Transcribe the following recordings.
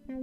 Hey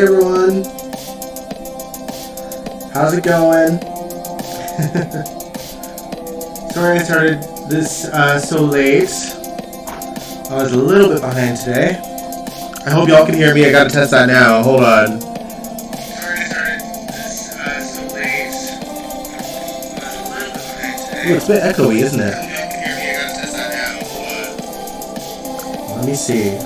everyone, how's it going? Sorry I started this so late. I was a little bit behind today. I hope y'all can hear me. I gotta test that now. Hold on. Sorry I started this so late. I was a little bit behind today. Ooh, it's a bit echoey, isn't it? I hope y'all can hear me. I gotta test that now. Hold on. Let me see.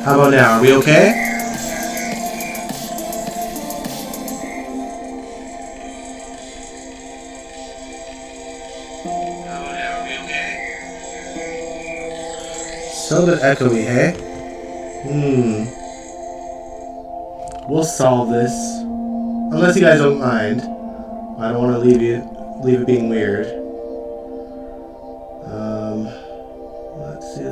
How about now? Are we okay? So bit echoey, hey? We'll solve this. Unless you guys don't mind. I don't want to leave it being weird. Let's see.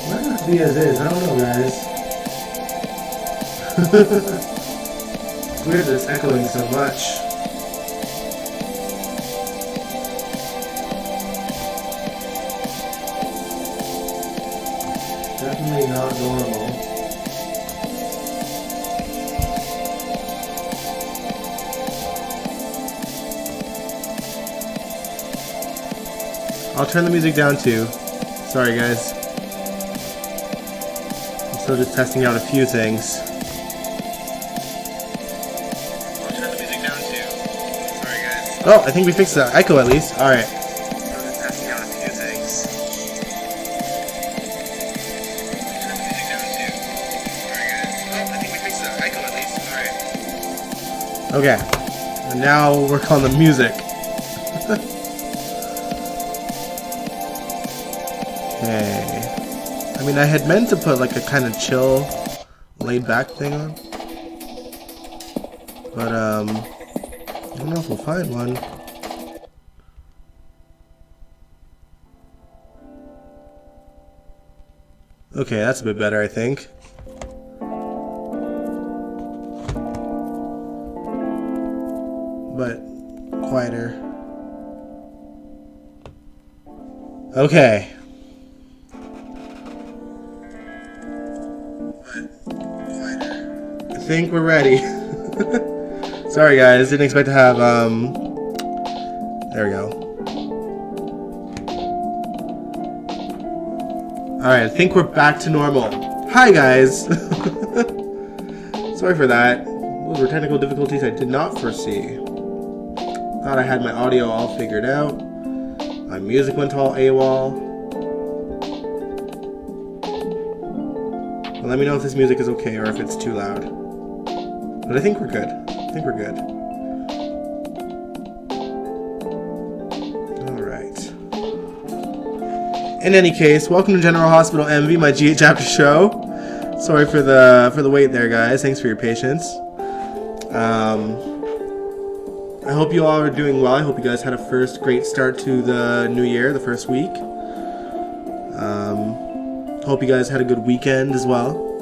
Might not be as is. I don't know, guys. It's weird that it's echoing so much. Definitely not normal. I'll turn the music down too. Sorry guys. I'm still just testing out a few things. I'll turn the music down too. Sorry guys. Oh, I think we fixed the echo at least. Alright. Still just testing out a few things. I'll turn the music down too. Sorry guys. Oh, I think we fixed the echo at least. Alright. Okay. And now we'll work on the music. Okay. I mean, I had meant to put like a kind of chill, laid back thing on. But, I don't know if we'll find one. Okay, that's a bit better, I think. But quieter. Okay. I think we're ready. Sorry guys, didn't expect to have there we go. Alright, I think we're back to normal. Hi guys. Sorry for that. Those were technical difficulties I did not foresee. Thought I had my audio all figured out. My music went all AWOL. Well, let me know if this music is okay or if it's too loud. But I think we're good. I think we're good. Alright. In any case, welcome to General Hospital Envy, my GH After show. Sorry for the wait there, guys. Thanks for your patience. I hope you all are doing well. I hope you guys had a first great start to the new year, the first week. Hope you guys had a good weekend as well.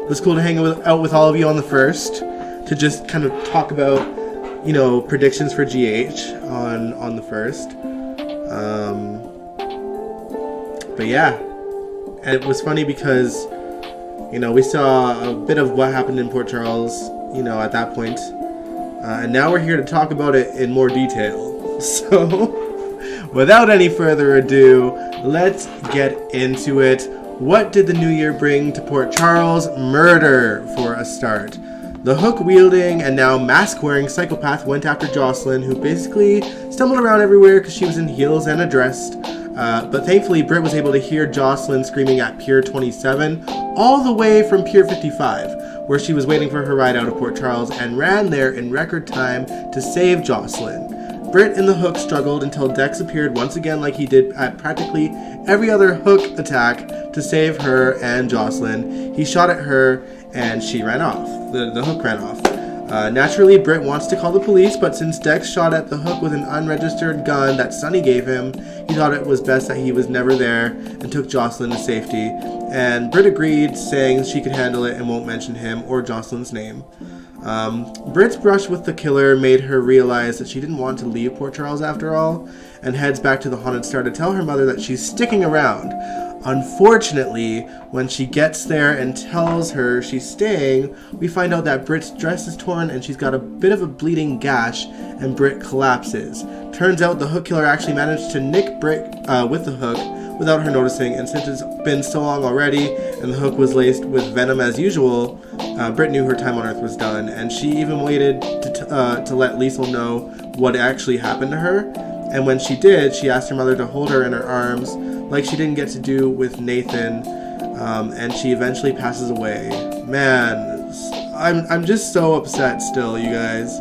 It was cool to hang out with all of you on the first to just kind of talk about, you know, predictions for GH on the first. But yeah, and it was funny because, you know, we saw a bit of what happened in Port Charles, you know, at that point. And now we're here to talk about it in more detail. So, without any further ado, let's get into it. What did the new year bring to Port Charles? Murder, for a start. The hook-wielding and now mask-wearing psychopath went after Jocelyn, who basically stumbled around everywhere because she was in heels and undressed. But thankfully, Britt was able to hear Jocelyn screaming at Pier 27, all the way from Pier 55, where she was waiting for her ride out of Port Charles, and ran there in record time to save Jocelyn. Britt and the Hook struggled until Dex appeared once again like he did at practically every other Hook attack to save her and Jocelyn. He shot at her and she ran off. The Hook ran off. Naturally, Britt wants to call the police, but since Dex shot at the Hook with an unregistered gun that Sonny gave him, he thought it was best that he was never there and took Jocelyn to safety. And Britt agreed, saying she could handle it and won't mention him or Jocelyn's name. Britt's brush with the killer made her realize that she didn't want to leave Port Charles after all, and heads back to the Haunted Star to tell her mother that she's sticking around. Unfortunately, when she gets there and tells her she's staying, we find out that Britt's dress is torn and she's got a bit of a bleeding gash, and Britt collapses. Turns out the Hook killer actually managed to nick Britt with the hook without her noticing, and since it's been so long already and the hook was laced with venom as usual, Britt knew her time on Earth was done, and she even waited to let Liesl know what actually happened to her. And when she did, she asked her mother to hold her in her arms, like she didn't get to do with Nathan, and she eventually passes away. Man, I'm just so upset still, you guys.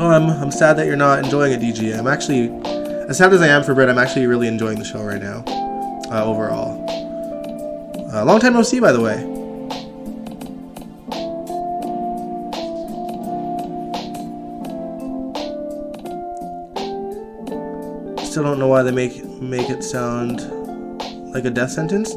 Oh, I'm sad that you're not enjoying it, DG. I'm actually, as sad as I am for Britt, I'm actually really enjoying the show right now, overall. Long time no see, by the way. Still don't know why they make it sound like a death sentence.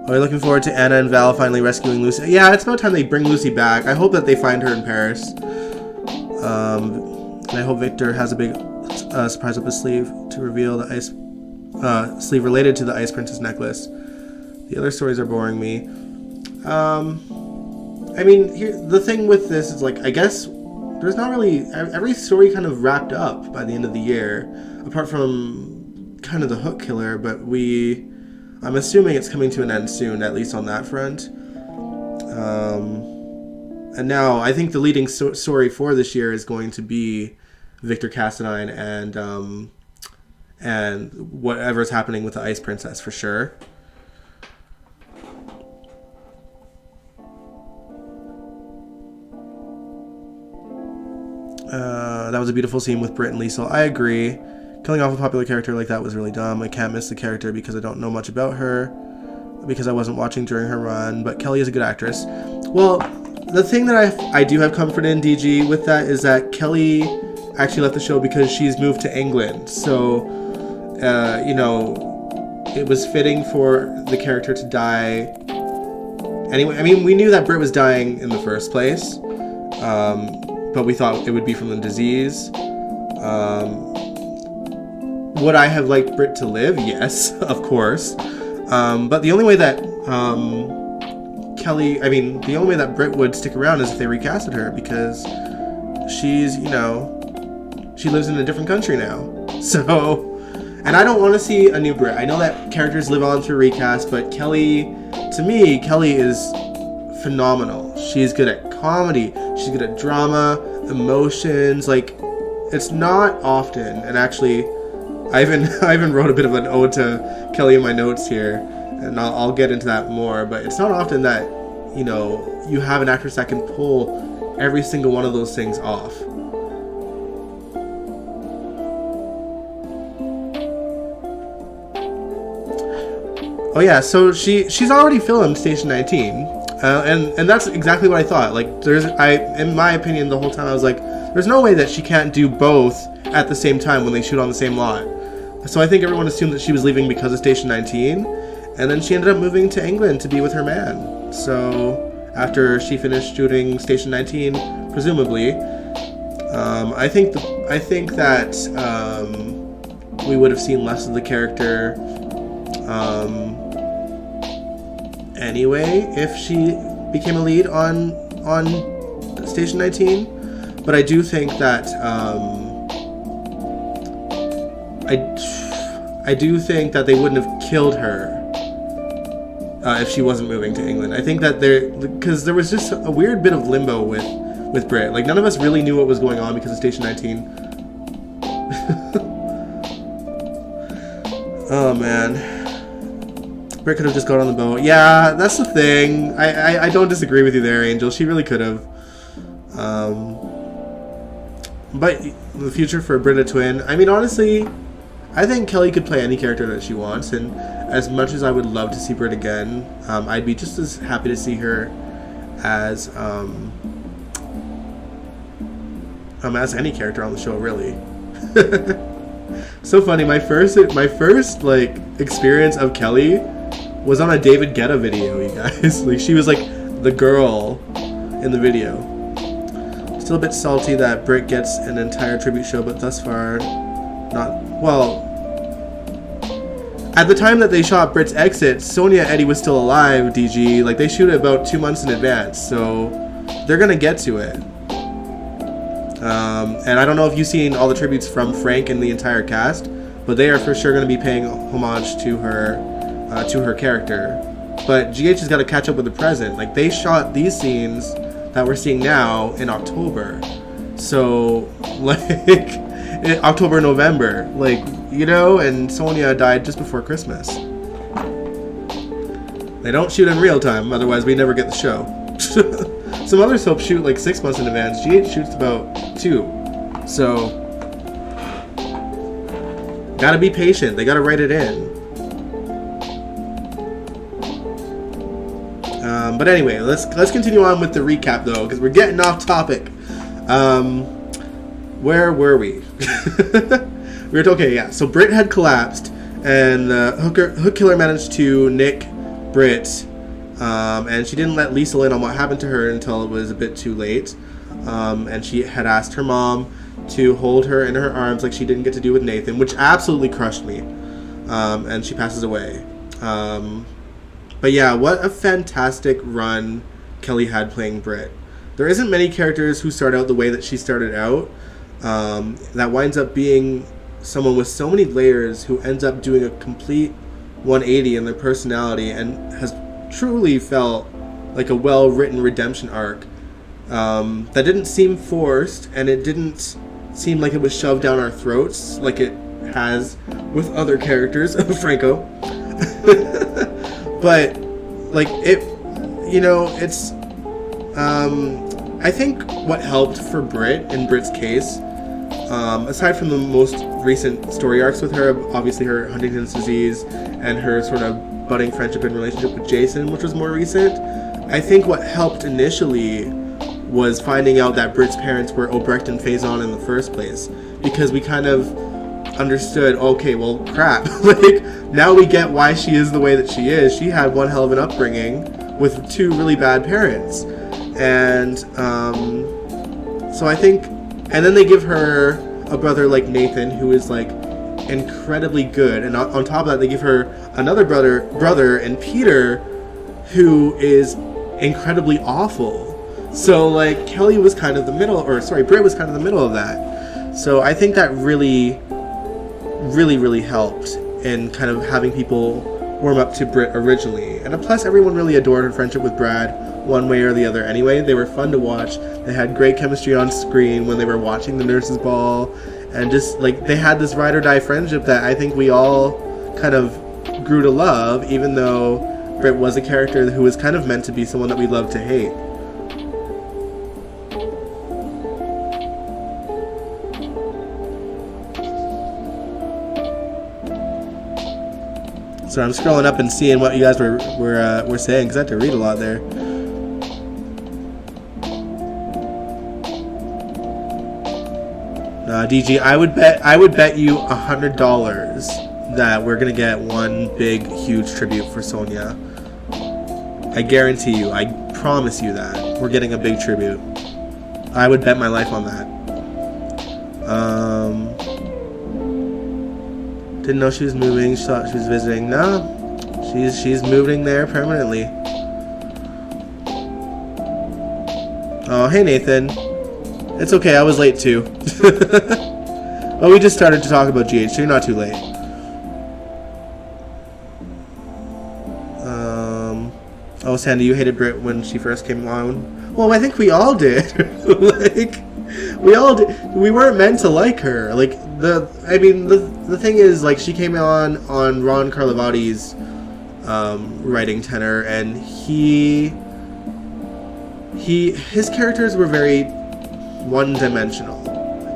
Are we looking forward to Anna and Val finally rescuing Lucy? Yeah, it's about time they bring Lucy back. I hope that they find her in Paris. And I hope Victor has a big surprise up his sleeve to reveal the ice sleeve related to the Ice Princess necklace. The other stories are boring me. I mean, the thing with this is, like, I guess there's not really... Every story kind of wrapped up by the end of the year, apart from kind of the hook killer, but I'm assuming it's coming to an end soon, at least on that front. And now, I think the leading story for this year is going to be Victor Cassadine and whatever's happening with the Ice Princess, for sure. That was a beautiful scene with Britt and Liesel. I agree. Killing off a popular character like that was really dumb. I can't miss the character because I don't know much about her, because I wasn't watching during her run, but Kelly is a good actress. Well, the thing that I do have comfort in, DG, with that is that Kelly actually left the show because she's moved to England. So, you know, it was fitting for the character to die. Anyway, I mean, we knew that Britt was dying in the first place, but we thought it would be from the disease. Would I have liked Britt to live? Yes, of course. But the only way that the only way that Britt would stick around is if they recasted her, because she's, you know, she lives in a different country now. So, and I don't want to see a new Britt. I know that characters live on through recast, but Kelly, to me, Kelly is phenomenal. She's good at comedy. She's good at drama, emotions. Like, it's not often, and actually, I even wrote a bit of an ode to Kelly in my notes here, and I'll get into that more, but it's not often that, you know, you have an actress that can pull every single one of those things off. Oh yeah, so she's already filmed Station 19, and that's exactly what I thought. Like, in my opinion, the whole time I was like, there's no way that she can't do both at the same time when they shoot on the same lot. So I think everyone assumed that she was leaving because of Station 19, and then she ended up moving to England to be with her man. So after she finished shooting Station 19, presumably, I think that we would have seen less of the character anyway if she became a lead on Station 19. But I do think that I do think that they wouldn't have killed her if she wasn't moving to England. I think that because there was just a weird bit of limbo with Britt. Like, none of us really knew what was going on because of Station 19. Oh man, Britt could have just got on the boat. Yeah, that's the thing. I don't disagree with you there, Angel. She really could have. But the future for Britta Twin, I mean, honestly, I think Kelly could play any character that she wants, and as much as I would love to see Britt again, I'd be just as happy to see her as any character on the show, really. So funny. My first like experience of Kelly was on a David Guetta video, you guys. Like, she was like the girl in the video. Still a bit salty that Britt gets an entire tribute show, but thus far, not well. At the time that they shot Britt's exit, Sonia Eddie was still alive. DG, like, they shoot it about 2 months in advance, so they're gonna get to it. And I don't know if you've seen all the tributes from Frank and the entire cast, but they are for sure going to be paying homage to her character. But GH has got to catch up with the present. Like, they shot these scenes that we're seeing now in October. So, like, in October, November, like, you know, and Sonia died just before Christmas. They don't shoot in real time, otherwise we never get the show. Some other soaps shoot like 6 months in advance. GH shoots about 2. So, gotta be patient. They gotta write it in. But anyway, let's continue on with the recap though, because we're getting off topic. Where were we? Okay, yeah. So Britt had collapsed, and the hook killer managed to nick Britt. And she didn't let Liesel in on what happened to her until it was a bit too late. And she had asked her mom to hold her in her arms like she didn't get to do with Nathan, which absolutely crushed me. And she passes away. But yeah, what a fantastic run Kelly had playing Britt. There isn't many characters who start out the way that she started out. That winds up being someone with so many layers who ends up doing a complete 180 in their personality and has truly felt like a well-written redemption arc that didn't seem forced, and it didn't seem like it was shoved down our throats like it has with other characters. Franco. But like it, it's I think what helped for Britt in Britt's case, aside from the most recent story arcs with her, obviously her Huntington's disease and her sort of budding friendship and relationship with Jason, which was more recent, I think what helped initially was finding out that Britt's parents were Obrecht and Faison in the first place, because we kind of understood, okay, well, crap, like, now we get why she is the way that she is. She had one hell of an upbringing with two really bad parents, and so I think, and then they give her a brother like Nathan, who is like incredibly good, and on top of that they give her another brother in Peter, who is incredibly awful. So like Kelly was kind of the middle, Britt was kind of the middle of that. So I think that really helped in kind of having people warm up to Britt originally. And plus everyone really adored her friendship with Brad one way or the other anyway. They were fun to watch. They had great chemistry on screen when they were watching the Nurses Ball, and just like they had this ride or die friendship that I think we all kind of grew to love, even though Britt was a character who was kind of meant to be someone that we loved to hate. So I'm scrolling up and seeing what you guys were saying, because I had to read a lot there. DG, I would bet you $100 that we're gonna get one big, huge tribute for Sonia. I guarantee you. I promise you that we're getting a big tribute. I would bet my life on that. Didn't know she was moving. She thought she was visiting. No, she's moving there permanently. Oh, hey Nathan. It's okay, I was late too. Well, we just started to talk about GH, so you're not too late. Oh, Sandy, you hated Britt when she first came on. Well, I think we all did. Like, we all did. We weren't meant to like her. Like, the thing is, like, she came on Ron Carlivati's writing tenor, and his characters were very one-dimensional,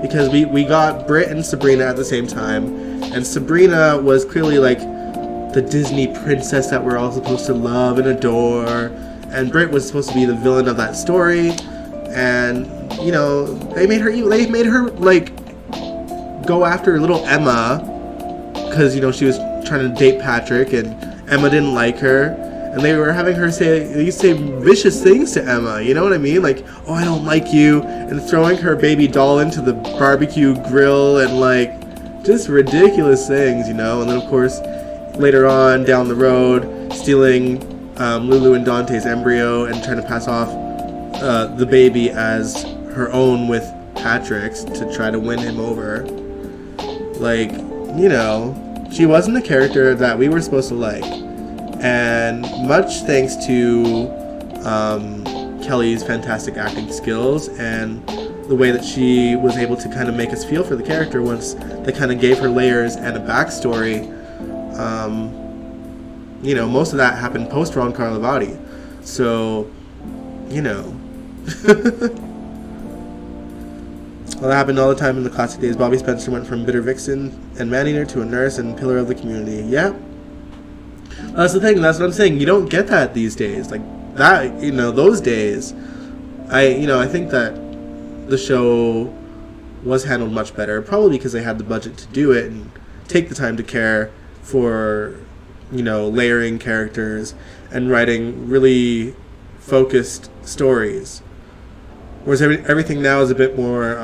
because we got Britt and Sabrina at the same time, and Sabrina was clearly like the Disney princess that we're all supposed to love and adore, and Britt was supposed to be the villain of that story, and they made her like go after little Emma because she was trying to date Patrick, and Emma didn't like her. And they were having her say vicious things to Emma, you know what I mean? Like, oh, I don't like you, and throwing her baby doll into the barbecue grill, and like, just ridiculous things, And then, of course, later on down the road, stealing Lulu and Dante's embryo and trying to pass off the baby as her own with Patrick's to try to win him over. Like, she wasn't a character that we were supposed to like. And much thanks to Kelly's fantastic acting skills and the way that she was able to kind of make us feel for the character once they kind of gave her layers and a backstory. Most of that happened post Ron Carlivati. So, well, that happened all the time in the classic days. Bobby Spencer went from bitter vixen and man-eater to a nurse and pillar of the community. Yeah. That's the thing. That's what I'm saying. You don't get that these days. Like that, those days. I think that the show was handled much better, probably because they had the budget to do it and take the time to care for, layering characters and writing really focused stories. Whereas everything now is a bit more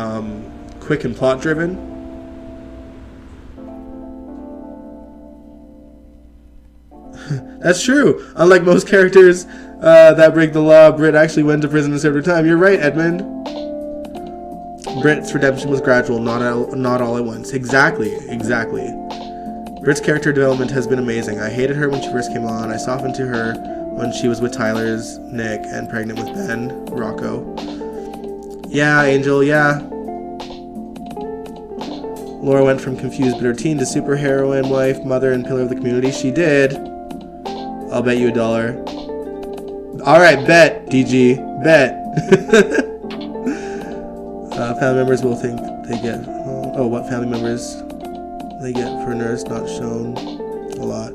quick and plot driven. That's true. Unlike most characters that break the law, Britt actually went to prison and served her time. You're right, Edmund. Britt's redemption was gradual, not all at once. Exactly. Britt's character development has been amazing. I hated her when she first came on. I softened to her when she was with Tyler's Nick and pregnant with Ben, Rocco. Yeah, Angel, yeah. Laura went from confused bitter teen to superheroine, wife, mother, and pillar of the community. She did. I'll bet you $1. Alright, bet, DG. Bet. Family members will think they get... what family members they get for a nurse not shown a lot.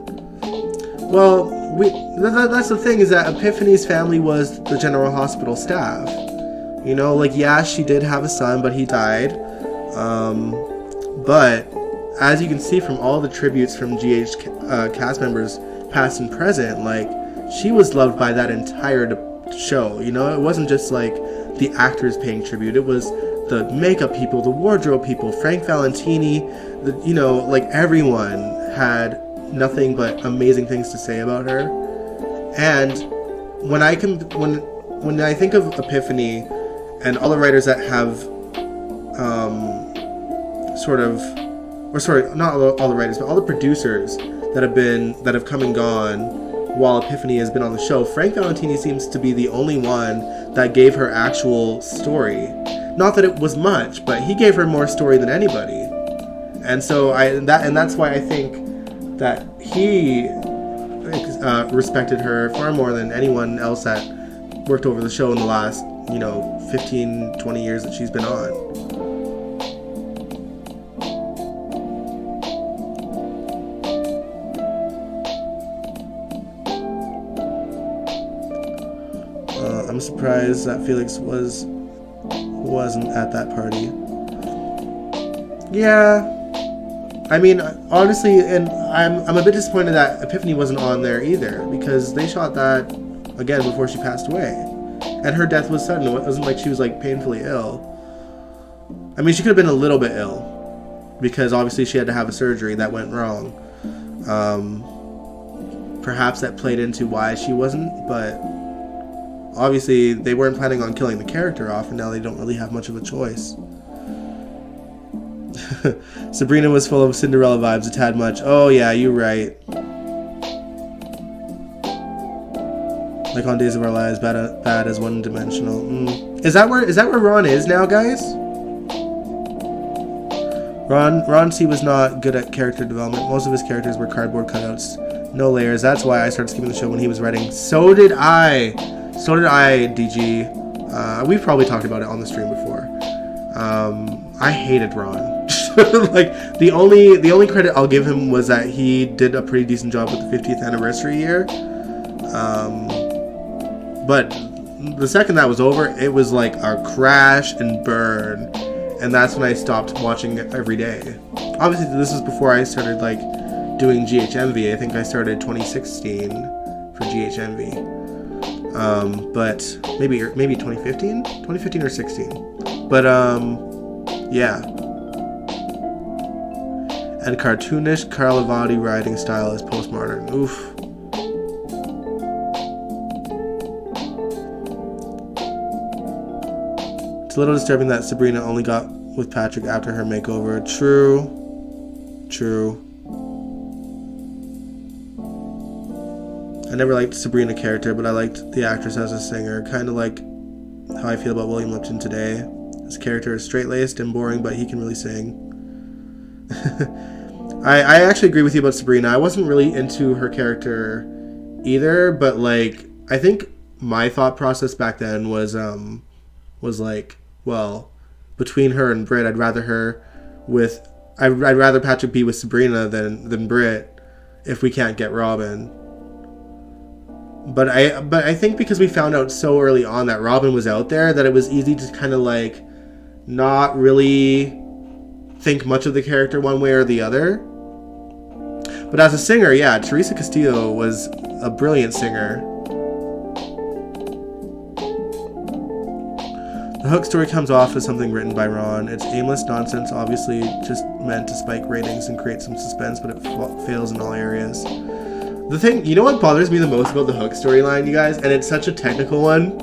Well, that's the thing, is that Epiphany's family was the General Hospital staff. You know, like, yeah, she did have a son, but he died. But as you can see from all the tributes from GH cast members, past and present, like, she was loved by that entire show. You know, it wasn't just like the actors paying tribute. It was the makeup people, the wardrobe people, Frank Valentini, you know, like, everyone had nothing but amazing things to say about her. And when I think of Epiphany and all the writers that have not all the writers, but all the producers that have come and gone while Epiphany has been on the show, Frank Valentini seems to be the only one that gave her actual story. Not that it was much, but he gave her more story than anybody. And so that's why I think that he respected her far more than anyone else that worked over the show in the last, 15, 20 years that she's been on. I'm surprised that Felix wasn't at that party. Yeah, I mean, honestly, and I'm a bit disappointed that Epiphany wasn't on there either, because they shot that again before she passed away, and her death was sudden. It wasn't like she was like painfully ill. I mean, she could have been a little bit ill, because obviously she had to have a surgery that went wrong. Perhaps that played into why she wasn't, but obviously they weren't planning on killing the character off, and now they don't really have much of a choice. Sabrina was full of Cinderella vibes, a tad much. Oh yeah, you're right. Like on Days of Our Lives, bad as one-dimensional. Is that where Ron is now, guys? Ron C was not good at character development. Most of his characters were cardboard cutouts, no layers. That's why I started skipping the show when he was writing. So did I, DG. We've probably talked about it on the stream before. I hated Ron. Like, the only credit I'll give him was that he did a pretty decent job with the 50th anniversary year. But the second that was over, it was like a crash and burn, and that's when I stopped watching it every day. Obviously, this is before I started like doing GHMV. I think I started 2016 for GHMV. But maybe 2015 or 16. But yeah. And cartoonish Carlavati writing style is postmodern. Oof. It's a little disturbing that Sabrina only got with Patrick after her makeover. True. I never liked Sabrina character, but I liked the actress as a singer. Kind of like how I feel about William Lipton today. His character is straight-laced and boring, but he can really sing. I actually agree with you about Sabrina. I wasn't really into her character either, but like, I think my thought process back then was like, well, between her and Britt, I'd rather Patrick be with Sabrina than Britt if we can't get Robin. But I think because we found out so early on that Robin was out there, that it was easy to kind of like not really think much of the character one way or the other. But as a singer, yeah, Teresa Castillo was a brilliant singer. The Hook story comes off as something written by Ron. It's aimless nonsense, obviously just meant to spike ratings and create some suspense, but it fails in all areas. The thing, you know what bothers me the most about the Hook storyline, you guys? And it's such a technical one.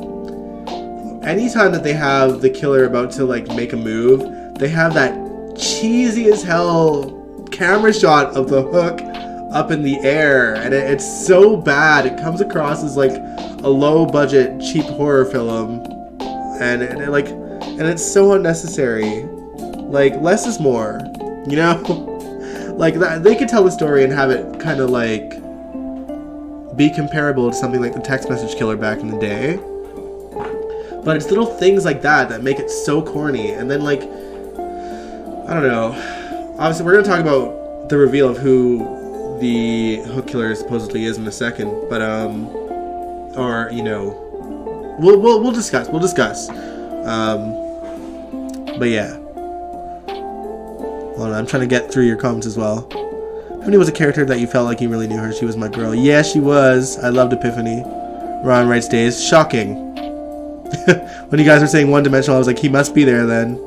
Anytime that they have the killer about to, like, make a move, they have that cheesy as hell camera shot of the Hook up in the air. And it's so bad. It comes across as, like, a low-budget, cheap horror film. And it's so unnecessary. Like, less is more, you know? Like, that, they could tell the story and have it kind of, like, be comparable to something like the text message killer back in the day. But it's little things like that that make it so corny. And then, like, I don't know. Obviously, we're going to talk about the reveal of who the Hook killer supposedly is in a second. But, or, you know, we'll discuss. We'll discuss. But yeah. Hold on, I'm trying to get through your comments as well. Epiphany was a character that you felt like you really knew her. She was my girl. Yeah, she was. I loved Epiphany. Ron writes days. Shocking. When you guys were saying one-dimensional, I was like, he must be there then.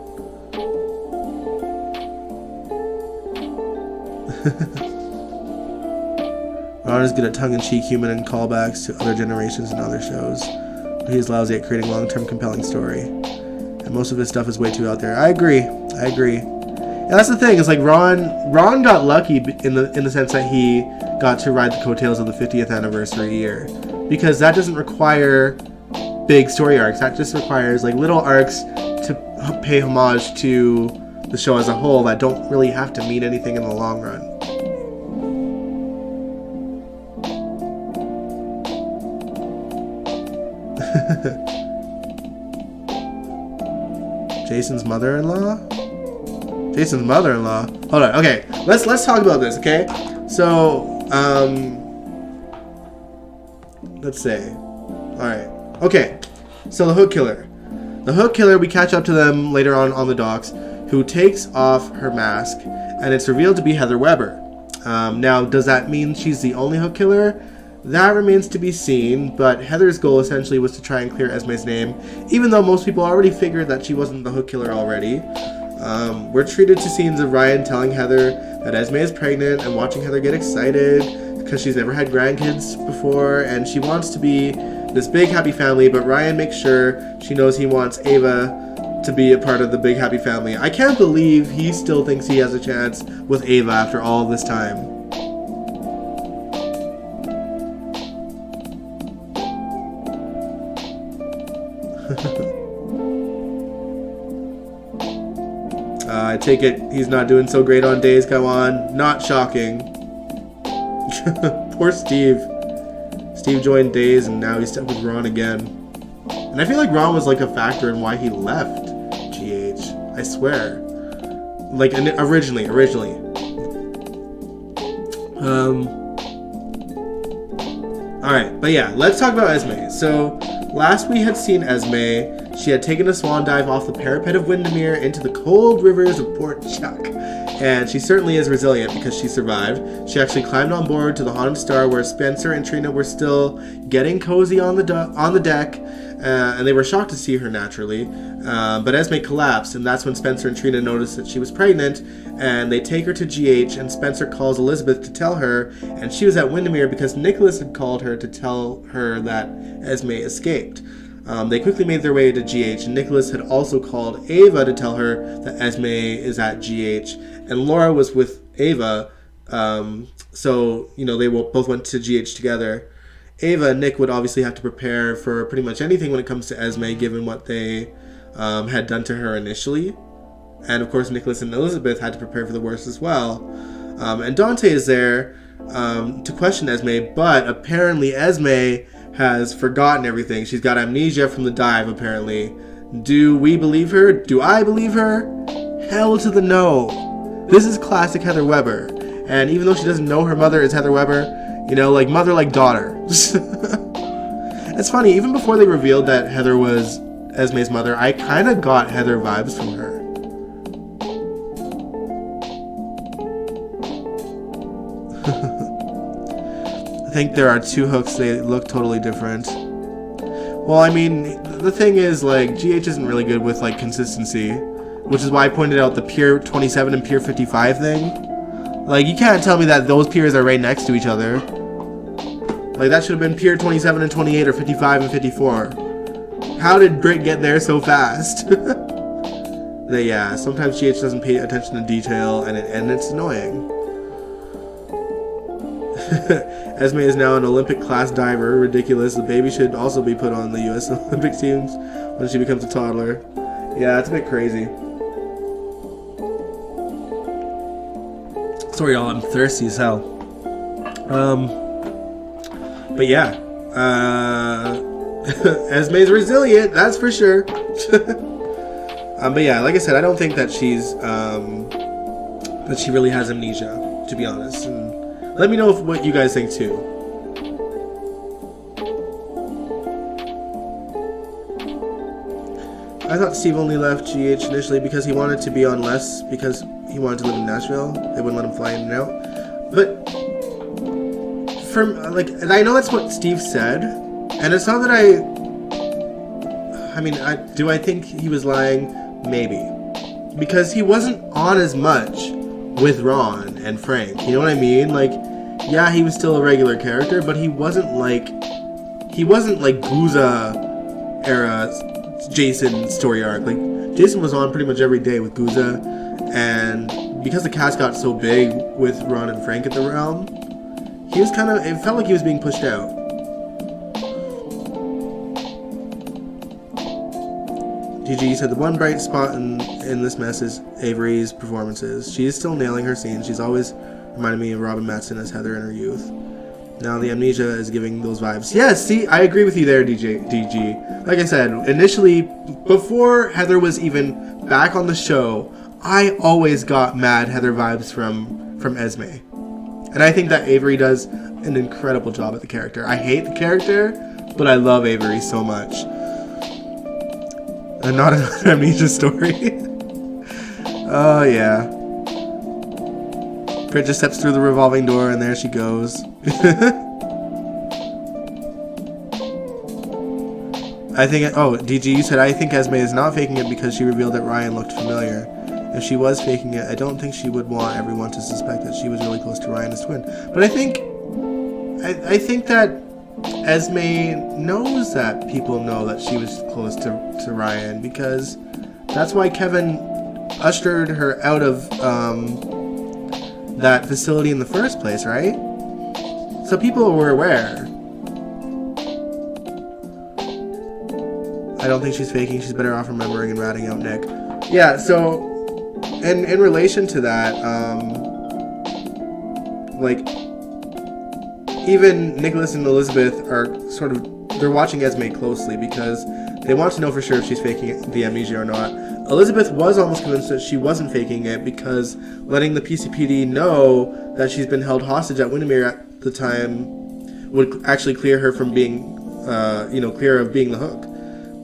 Ron is good at tongue-in-cheek humor and callbacks to other generations and other shows. But he is lousy at creating long-term compelling story. And most of his stuff is way too out there. I agree. And that's the thing, is like Ron got lucky in the sense that he got to ride the coattails of the 50th anniversary year. Because that doesn't require big story arcs. That just requires like little arcs to pay homage to the show as a whole that don't really have to mean anything in the long run. Jason's mother-in-law? Jason's mother-in-law? Hold on, okay. Let's talk about this, okay? So, let's say. Alright. Okay. So the Hook killer. The Hook killer, we catch up to them later on the docks, who takes off her mask, and it's revealed to be Heather Weber. Now, does that mean she's the only Hook killer? That remains to be seen, but Heather's goal essentially was to try and clear Esme's name, even though most people already figured that she wasn't the Hook killer already. We're treated to scenes of Ryan telling Heather that Esme is pregnant and watching Heather get excited because she's never had grandkids before and she wants to be this big happy family, but Ryan makes sure she knows he wants Ava to be a part of the big happy family. I can't believe he still thinks he has a chance with Ava after all this time. I take it he's not doing so great on days, come on. Not shocking. Poor Steve. Steve joined Days and now he's stuck with Ron again. And I feel like Ron was like a factor in why he left GH. I swear. Like originally. Alright, but yeah, let's talk about Esme. So last we had seen Esme. She had taken a swan dive off the parapet of Windermere into the cold rivers of Port Chuck. And she certainly is resilient because she survived. She actually climbed on board to the Haunted Star where Spencer and Trina were still getting cozy on the deck. And they were shocked to see her naturally. But Esme collapsed, and that's when Spencer and Trina noticed that she was pregnant. And they take her to GH, and Spencer calls Elizabeth to tell her. And she was at Windermere because Nicholas had called her to tell her that Esme escaped. They quickly made their way to GH, and Nicholas had also called Ava to tell her that Esme is at GH, and Laura was with Ava, so, you know, they both went to GH together. Ava and Nick would obviously have to prepare for pretty much anything when it comes to Esme, given what they had done to her initially, and of course Nicholas and Elizabeth had to prepare for the worst as well. And Dante is there to question Esme, but apparently Esme has forgotten everything. She's got amnesia from the dive, apparently. Do we believe her? Do I believe her? Hell to the no. This is classic Heather Weber. And even though she doesn't know her mother is Heather Weber, you know, like mother like daughter. It's funny, even before they revealed that Heather was Esme's mother, I kind of got Heather vibes from her. I think there are two Hooks. They look totally different. Well, I mean, the thing is, like, GH isn't really good with, like, consistency, which is why I pointed out the Pier 27 and Pier 55 thing. Like, you can't tell me that those piers are right next to each other. Like, that should have been Pier 27 and 28 or 55 and 54. How did Britt get there so fast? Yeah, sometimes GH doesn't pay attention to detail, and it's annoying. Esme is now an Olympic class diver. Ridiculous. The baby should also be put on the U.S. Olympic teams when she becomes a toddler. Yeah, it's a bit crazy. Sorry, y'all. I'm thirsty as hell. But yeah, Esme's resilient. That's for sure. But yeah, like I said, I don't think that she's that she really has amnesia, to be honest. And let me know what you guys think too. I thought Steve only left GH initially because he wanted to be on less, because he wanted to live in Nashville. They wouldn't let him fly in and out. But from, like, and I know that's what Steve said, and it's not that I mean, do I think he was lying? Maybe. Because he wasn't on as much with Ron and Frank. You know what I mean? Like, yeah, he was still a regular character, but he wasn't like Guza era Jason story arc. Like, Jason was on pretty much every day with Guza, and because the cast got so big with Ron and Frank at the Realm, he was it felt like he was being pushed out. GG said the one bright spot in this mess is Avery's performances. She is still nailing her scenes. She's always reminded me of Robin Mattson as Heather in her youth. Now the amnesia is giving those vibes. Yeah, see, I agree with you there, DG. Like I said, initially, before Heather was even back on the show, I always got mad Heather vibes from Esme. And I think that Avery does an incredible job at the character. I hate the character, but I love Avery so much. And not another amnesia story. Oh, yeah. Britt just steps through the revolving door, and there she goes. I think... Oh, DG, you said, I think Esme is not faking it because she revealed that Ryan looked familiar. If she was faking it, I don't think she would want everyone to suspect that she was really close to Ryan as twin. But I think that Esme knows that people know that she was close to Ryan, because that's why Kevin ushered her out of that facility in the first place, right? So people were aware. I don't think she's faking. She's better off remembering and ratting out Nick. Yeah, so in relation to that, like, even Nicholas and Elizabeth are they're watching Esme closely because they want to know for sure if she's faking the amnesia or not. Elizabeth was almost convinced that she wasn't faking it because letting the PCPD know that she's been held hostage at Windermere at the time would actually clear her from being, clear of being the hook.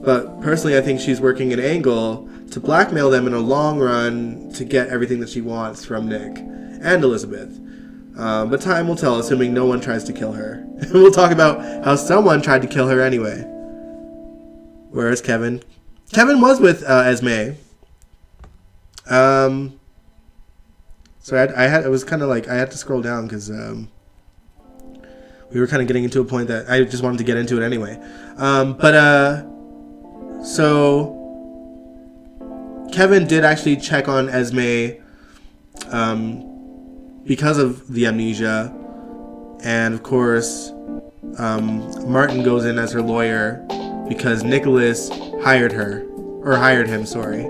But personally, I think she's working an angle to blackmail them in a long run to get everything that she wants from Nick and Elizabeth. But time will tell, assuming no one tries to kill her. We'll talk about how someone tried to kill her anyway. Where is Kevin? Kevin was with Esme. So I had to scroll down because we were kind of getting into a point that I just wanted to get into it anyway. So Kevin did actually check on Esme because of the amnesia, and of course Martin goes in as her lawyer because Nicholas hired him, sorry.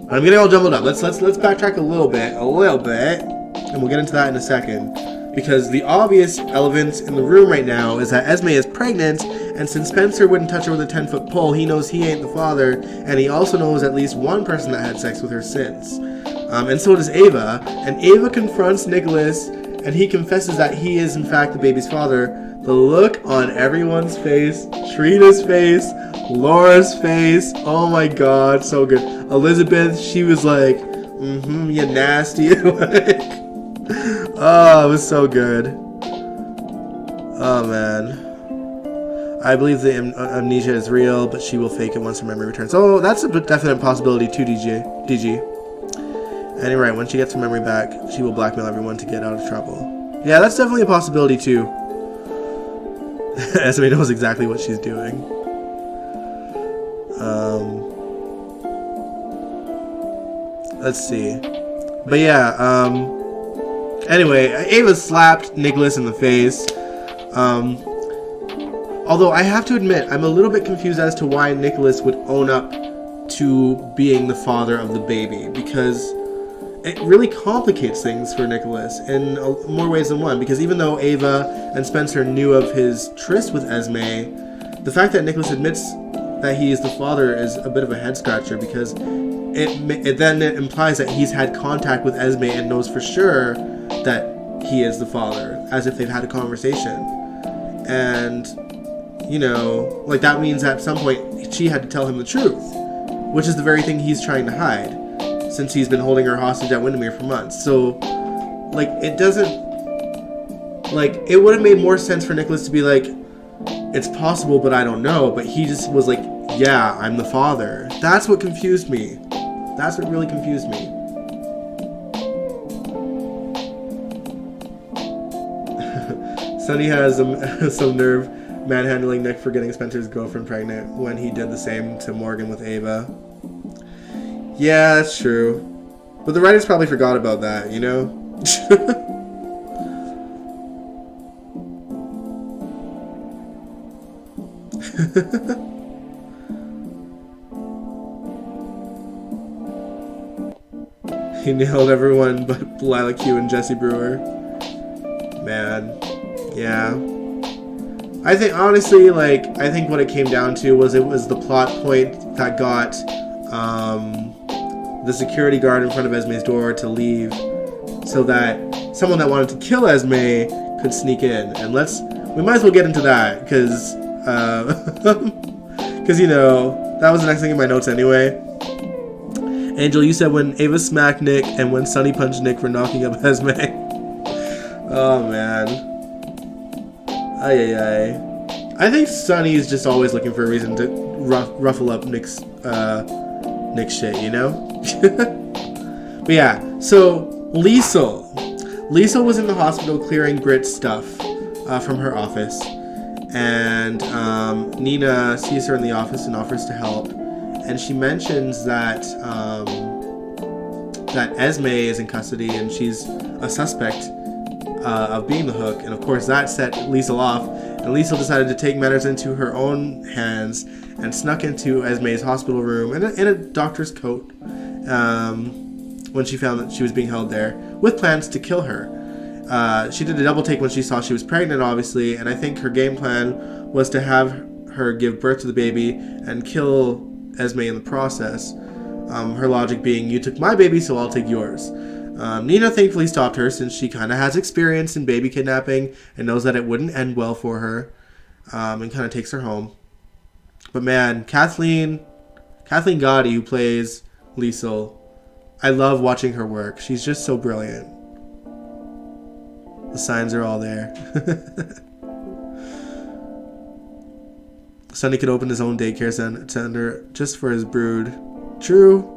I'm getting all jumbled up. Let's backtrack a little bit, and we'll get into that in a second. Because the obvious elephant in the room right now is that Esme is pregnant, and since Spencer wouldn't touch her with a 10-foot pole, he knows he ain't the father, and he also knows at least one person that had sex with her since. And so does Ava, and Ava confronts Nicholas, and he confesses that he is in fact the baby's father. The look on everyone's face, Trina's face, Laura's face, oh my god, so good. Elizabeth, she was like, you nasty, like, oh, it was so good. Oh man. I believe the amnesia is real, but she will fake it once her memory returns. Oh, that's a definite possibility too, DG. And you're right, when she gets her memory back, she will blackmail everyone to get out of trouble. Yeah, that's definitely a possibility too. Esme knows exactly what she's doing. Let's see. But yeah, anyway, Ava slapped Nicholas in the face. Although I have to admit, I'm a little bit confused as to why Nicholas would own up to being the father of the baby, because it really complicates things for Nicholas in more ways than one. Because even though Ava and Spencer knew of his tryst with Esme, the fact that Nicholas admits that he is the father is a bit of a head scratcher, because it then implies that he's had contact with Esme and knows for sure that he is the father, as if they've had a conversation. And, you know, like, that means at some point she had to tell him the truth, which is the very thing he's trying to hide, since he's been holding her hostage at Windermere for months. So, like, it doesn't, like, it would have made more sense for Nicholas to be like, it's possible, but I don't know. But he just was like, yeah, I'm the father. That's what confused me. That's what really confused me. Sonny has some nerve manhandling Nick for getting Spencer's girlfriend pregnant when he did the same to Morgan with Ava. Yeah, that's true. But the writers probably forgot about that, you know? He nailed everyone but Lila Q and Jesse Brewer. Man. Yeah. I think, honestly, like, I think what it came down to was it was the plot point that got the security guard in front of Esme's door to leave so that someone that wanted to kill Esme could sneak in. And we might as well get into that, because, you know, that was the next thing in my notes anyway. Angel, you said when Ava smacked Nick and when Sonny punched Nick for knocking up Esme. Oh, man. Ay. I think Sonny is just always looking for a reason to ruffle up Nick's shit, you know? But yeah, so Liesl was in the hospital clearing Britt's stuff from her office. And Nina sees her in the office and offers to help. And she mentions that Esme is in custody and she's a suspect of being the hook. And of course that set Liesl off. And Liesl decided to take matters into her own hands and snuck into Esme's hospital room in a doctor's coat when she found that she was being held there, with plans to kill her. She did a double take when she saw she was pregnant, obviously, and I think her game plan was to have her give birth to the baby and kill Esme in the process. Her logic being, you took my baby, so I'll take yours. Nina thankfully stopped her, since she kind of has experience in baby kidnapping and knows that it wouldn't end well for her, and kind of takes her home. But man, Kathleen Gotti, who plays Liesl, I love watching her work. She's just so brilliant. The signs are all there. Sonny could open his own daycare center just for his brood. True.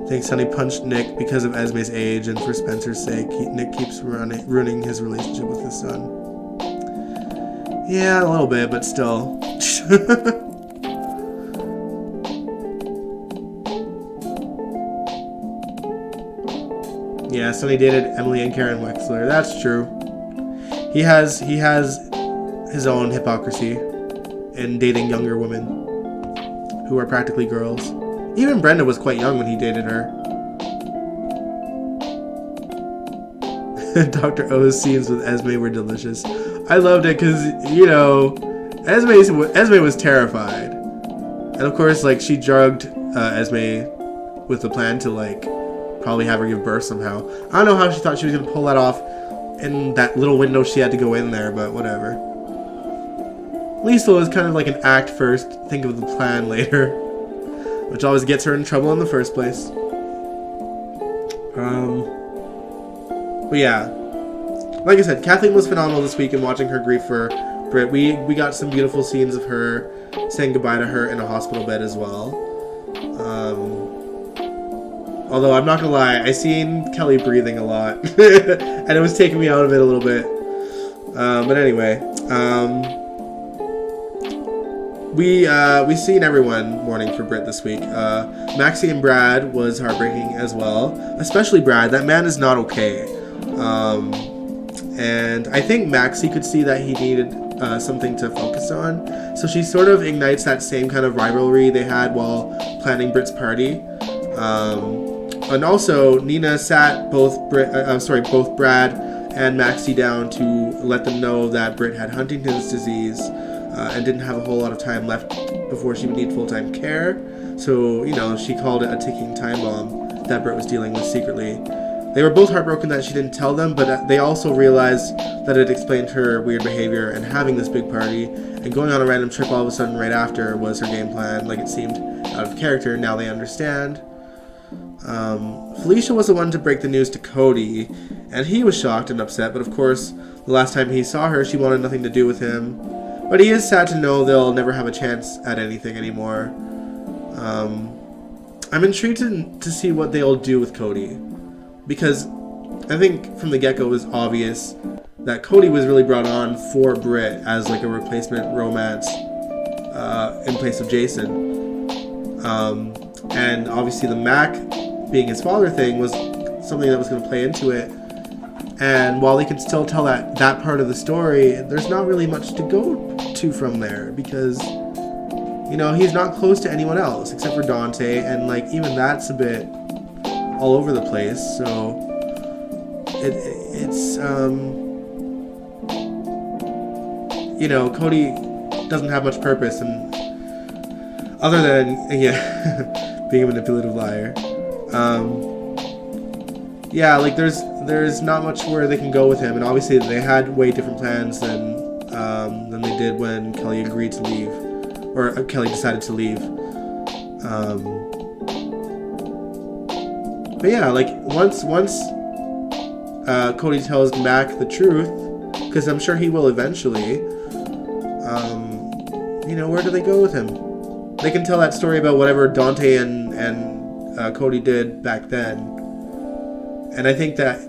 I think Sonny punched Nick because of Esme's age, and for Spencer's sake, Nick keeps ruining his relationship with his son. Yeah, a little bit, but still. Yeah, Sonny dated Emily and Karen Wexler. That's true. He has his own hypocrisy in dating younger women who are practically girls. Even Brenda was quite young when he dated her. Dr. O's scenes with Esme were delicious. I loved it because, you know, Esme was terrified. And of course, like, she drugged Esme with the plan to, like, probably have her give birth somehow. I don't know how she thought she was going to pull that off in that little window she had to go in there, but whatever. Liesl is kind of like an act first, think of the plan later, which always gets her in trouble in the first place. But yeah, like I said, Kathleen was phenomenal this week in watching her grief for Britt. We got some beautiful scenes of her saying goodbye to her in a hospital bed as well. Although I'm not gonna lie, I seen Kelly breathing a lot, and it was taking me out of it a little bit. But anyway, we seen everyone mourning for Britt this week. Maxie and Brad was heartbreaking as well, especially Brad. That man is not okay. And I think Maxie could see that he needed something to focus on, so she sort of ignites that same kind of rivalry they had while planning Britt's party. And also, Nina sat both Brad and Maxie down to let them know that Britt had Huntington's disease and didn't have a whole lot of time left before she would need full-time care. So, she called it a ticking time bomb that Britt was dealing with secretly. They were both heartbroken that she didn't tell them, but they also realized that it explained her weird behavior and having this big party and going on a random trip all of a sudden right after was her game plan. Like, it seemed out of character. Now they understand. Felicia was the one to break the news to Cody, and he was shocked and upset, but of course, the last time he saw her, she wanted nothing to do with him. But he is sad to know they'll never have a chance at anything anymore. I'm intrigued to see what they'll do with Cody, because I think from the get-go it was obvious that Cody was really brought on for Britt as like a replacement romance in place of Jason. And obviously the Mac being his father thing was something that was going to play into it. And while they can still tell that part of the story, there's not really much to go to from there, because he's not close to anyone else except for Dante, and like even that's a bit all over the place. So it's Cody doesn't have much purpose, and other than being a manipulative liar. Like there's not much where they can go with him, and obviously they had way different plans than they did when Kelly agreed to leave, or Kelly decided to leave. But yeah, like once Cody tells Mac the truth, because I'm sure he will eventually, where do they go with him? They can tell that story about whatever Dante and Cody did back then. And I think that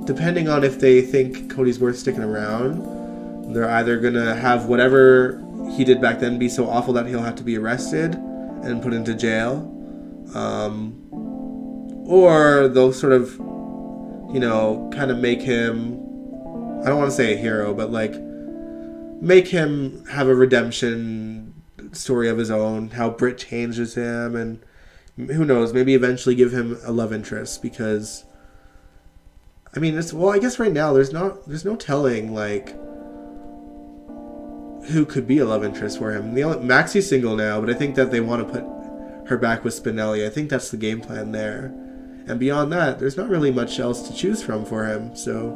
depending on if they think Cody's worth sticking around, they're either going to have whatever he did back then be so awful that he'll have to be arrested and put into jail. Or they'll sort of, kind of make him, I don't want to say a hero, but like make him have a redemption story of his own, how Britt changes him, and who knows, maybe eventually give him a love interest, because I guess right now there's no telling like who could be a love interest for him. Maxie's single now, but I think that they want to put her back with Spinelli. I think that's the game plan there. And beyond that, there's not really much else to choose from for him, so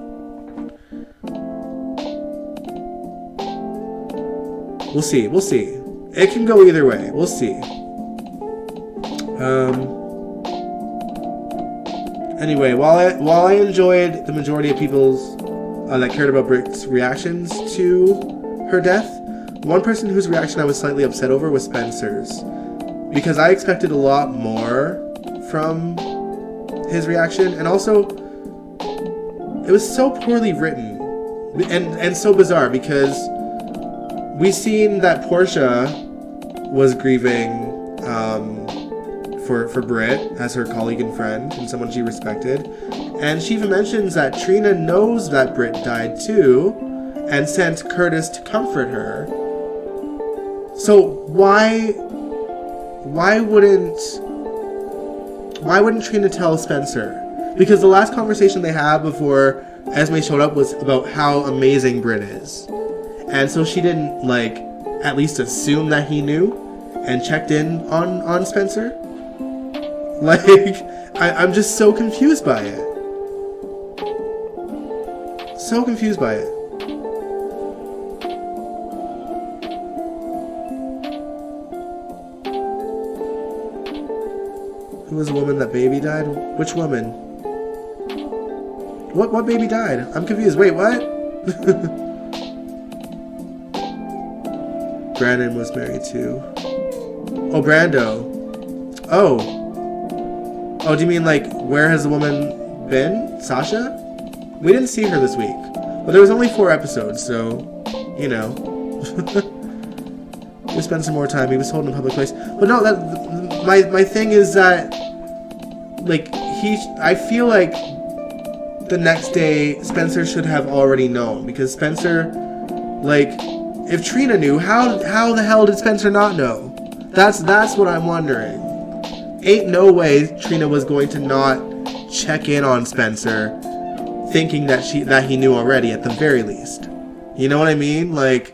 we'll see. It can go either way. We'll see. Anyway, while I enjoyed the majority of people's that cared about Britt's reactions to her death, one person whose reaction I was slightly upset over was Spencer's, because I expected a lot more from his reaction, and also it was so poorly written and so bizarre, because we seen that Portia was grieving for Britt as her colleague and friend and someone she respected, and she even mentions that Trina knows that Britt died too and sent Curtis to comfort her. So why wouldn't Trina tell Spencer? Because the last conversation they had before Esme showed up was about how amazing Britt is. And so she didn't, like, at least assume that he knew and checked in on Spencer? Like, I'm just so confused by it. So confused by it. Who was the woman that baby died? Which woman? What baby died? I'm confused. Wait, what? Brandon was married too. Oh, Brando. Oh. Oh, do you mean like where has the woman been? Sasha? We didn't see her this week. But there was only 4 episodes, so, you know. We spent some more time. He was told in a public place. But no, that my thing is that, like, I feel like the next day Spencer should have already known. Because Spencer, like, if Trina knew, how the hell did Spencer not know? That's what I'm wondering. Ain't no way Trina was going to not check in on Spencer, thinking that he knew already at the very least. You know what I mean? Like,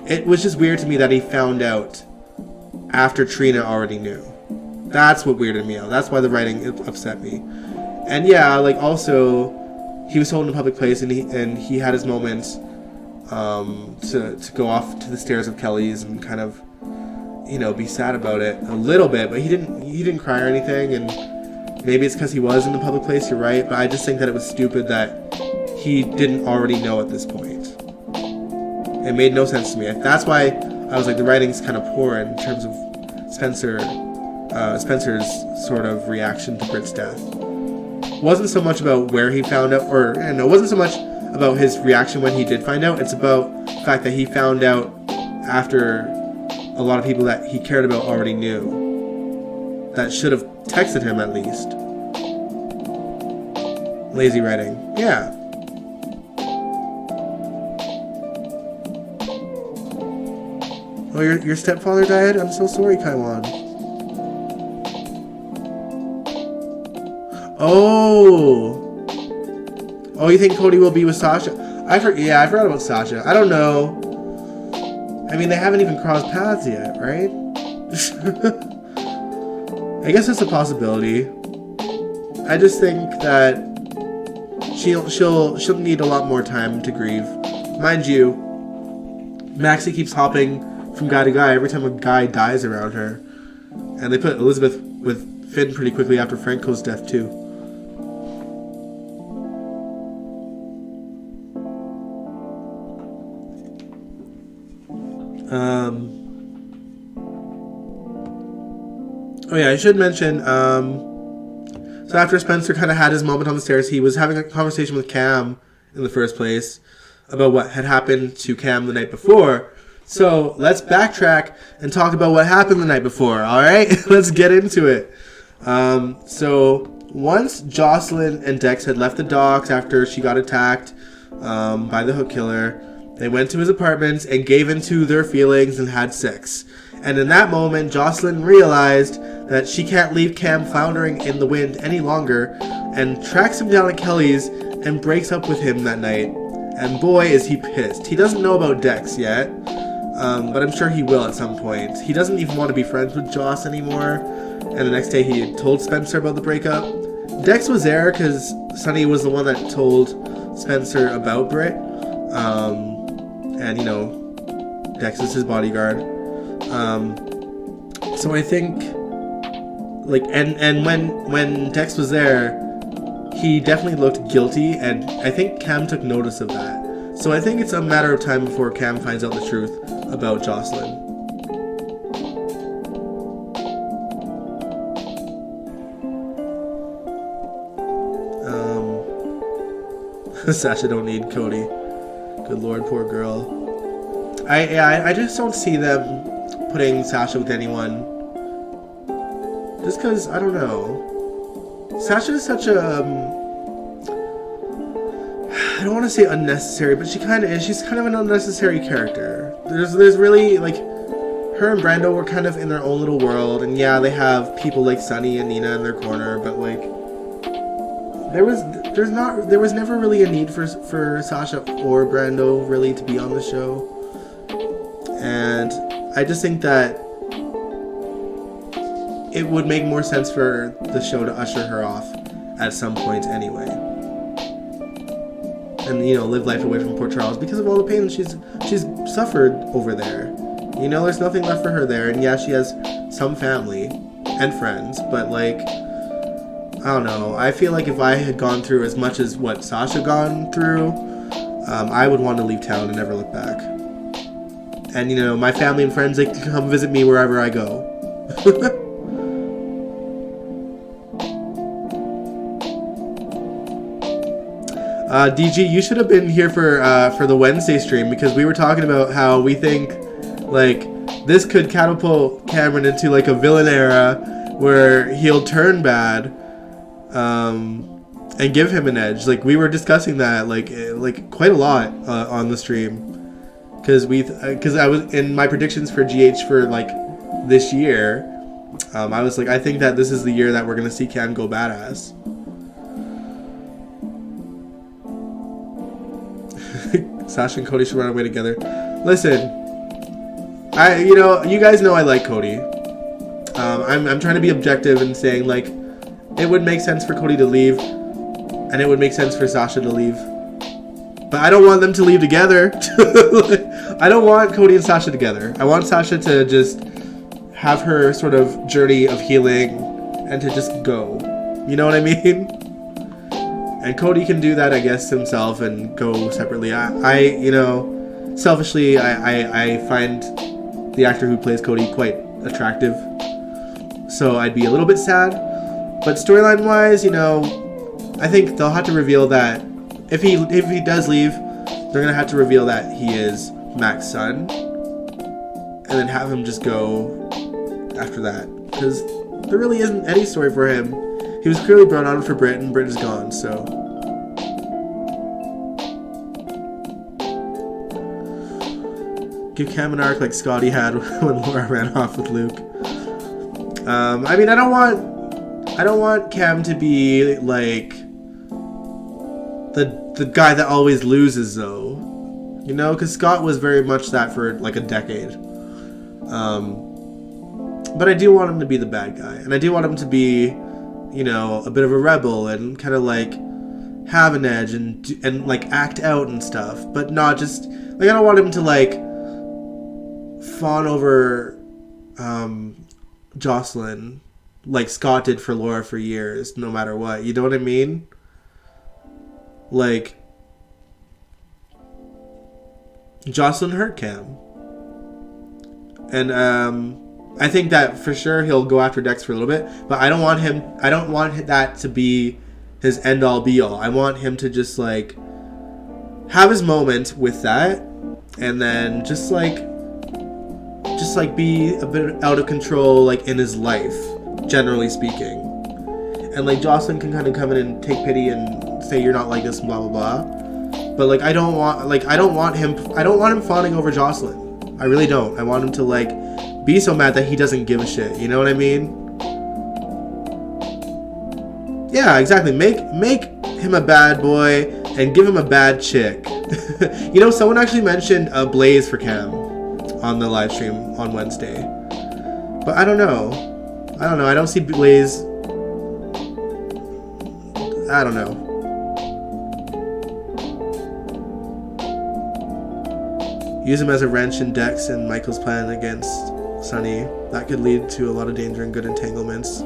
it was just weird to me that he found out after Trina already knew. That's what weirded me out. That's why the writing upset me. And yeah, like, also, he was told in a public place, and he had his moments to go off to the stairs of Kelly's and kind of, you know, be sad about it a little bit, but he didn't cry or anything. And maybe it's because he was in the public place, you're right, but I just think that it was stupid that he didn't already know at this point. It made no sense to me. That's why I was like, the writing's kind of poor in terms of Spencer's sort of reaction to Britt's death. Wasn't so much about where he found out, or no, it wasn't so much about his reaction when he did find out. It's about the fact that he found out after a lot of people that he cared about already knew. That should have texted him at least. Lazy writing. Yeah. Oh, your stepfather died? I'm so sorry, Kaiwan. Oh, you think Cody will be with Sasha? I forgot about Sasha. I don't know. I mean, they haven't even crossed paths yet, right? I guess it's a possibility. I just think that she'll need a lot more time to grieve. Mind you, Maxie keeps hopping from guy to guy every time a guy dies around her. And they put Elizabeth with Finn pretty quickly after Franco's death too. Oh yeah, I should mention, so after Spencer kind of had his moment on the stairs, he was having a conversation with Cam in the first place about what had happened to Cam the night before. So let's backtrack and talk about what happened the night before, alright? Let's get into it. So once Jocelyn and Dex had left the docks after she got attacked by the hook killer, they went to his apartment and gave into their feelings and had sex. And in that moment, Jocelyn realized that she can't leave Cam floundering in the wind any longer and tracks him down at Kelly's and breaks up with him that night. And boy, is he pissed. He doesn't know about Dex yet, but I'm sure he will at some point. He doesn't even want to be friends with Joss anymore. And the next day he told Spencer about the breakup. Dex was there because Sonny was the one that told Spencer about Britt. And, you know, Dex is his bodyguard. So I think, like, and when Dex was there, he definitely looked guilty, and I think Cam took notice of that. So I think it's a matter of time before Cam finds out the truth about Jocelyn. Sasha don't need Cody. Good lord, poor girl. I just don't see them putting Sasha with anyone. Just because, I don't know. Sasha is such a, I don't want to say unnecessary, but she kind of is. She's kind of an unnecessary character. There's really, like, her and Brando were kind of in their own little world, and yeah, they have people like Sunny and Nina in their corner, but, like, there was never really a need for Sasha or Brando really to be on the show. And I just think that it would make more sense for the show to usher her off at some point anyway. And, you know, live life away from Port Charles because of all the pain she's suffered over there. You know, there's nothing left for her there. And yeah, she has some family and friends, but, like, I don't know. I feel like if I had gone through as much as what Sasha gone through, I would want to leave town and never look back. And, you know, my family and friends, they can come visit me wherever I go. DG, you should have been here for the Wednesday stream, because we were talking about how we think like this could catapult Cameron into like a villain era where he'll turn bad, and give him an edge. Like we were discussing that like quite a lot on the stream, because I was in my predictions for GH for like this year. I was like, I think that this is the year that we're gonna see Cam go badass. Sasha and Cody should run away together. Listen, you guys know I like Cody. I'm trying to be objective and saying like, it would make sense for Cody to leave, and it would make sense for Sasha to leave. But I don't want them to leave together. I don't want Cody and Sasha together. I want Sasha to just have her sort of journey of healing and to just go. You know what I mean? And Cody can do that, I guess, himself and go separately. Selfishly, I find the actor who plays Cody quite attractive. So I'd be a little bit sad. But storyline-wise, I think they'll have to reveal that if he does leave, they're going to have to reveal that he is Mac's son. And then have him just go after that. Because there really isn't any story for him. He was clearly brought on for Britt, and Britt is gone, so. Give Cam an arc like Scotty had when Laura ran off with Luke. I don't want Cam to be like the guy that always loses, though. Because Scott was very much that for like a decade. But I do want him to be the bad guy, and I do want him to be, a bit of a rebel and kind of like have an edge and like act out and stuff, but not just like, I don't want him to like fawn over Jocelyn like Scott did for Laura for years, no matter what. You know what I mean? Like, Jocelyn hurt Cam, and I think that for sure he'll go after Dex for a little bit, but I don't want that to be his end all be all. I want him to just like have his moment with that, and then just like be a bit out of control like in his life, generally speaking. And like Jocelyn can kind of come in and take pity and say you're not like this, blah blah blah. But like I don't want him fawning over Jocelyn. I really don't. I want him to like be so mad that he doesn't give a shit. You know what I mean? Yeah, exactly. Make him a bad boy and give him a bad chick. Someone actually mentioned a Blaze for Cam on the live stream on Wednesday. But I don't know. I don't see Blaze. I don't know. Use him as a wrench in Dex and Michael's plan against Sunny. That could lead to a lot of danger and good entanglements.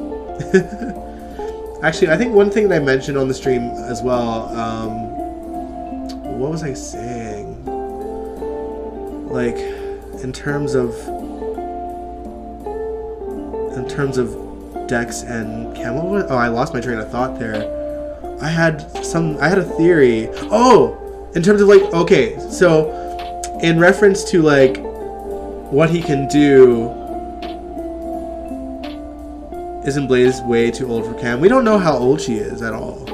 Actually, I think one thing that I mentioned on the stream as well, what was I saying? Like, in terms of Dex and Cam, I lost my train of thought there. I had a theory. Oh, in terms of like, okay, so in reference to like what he can do, isn't Blaze way too old for Cam? We don't know how old she is at all.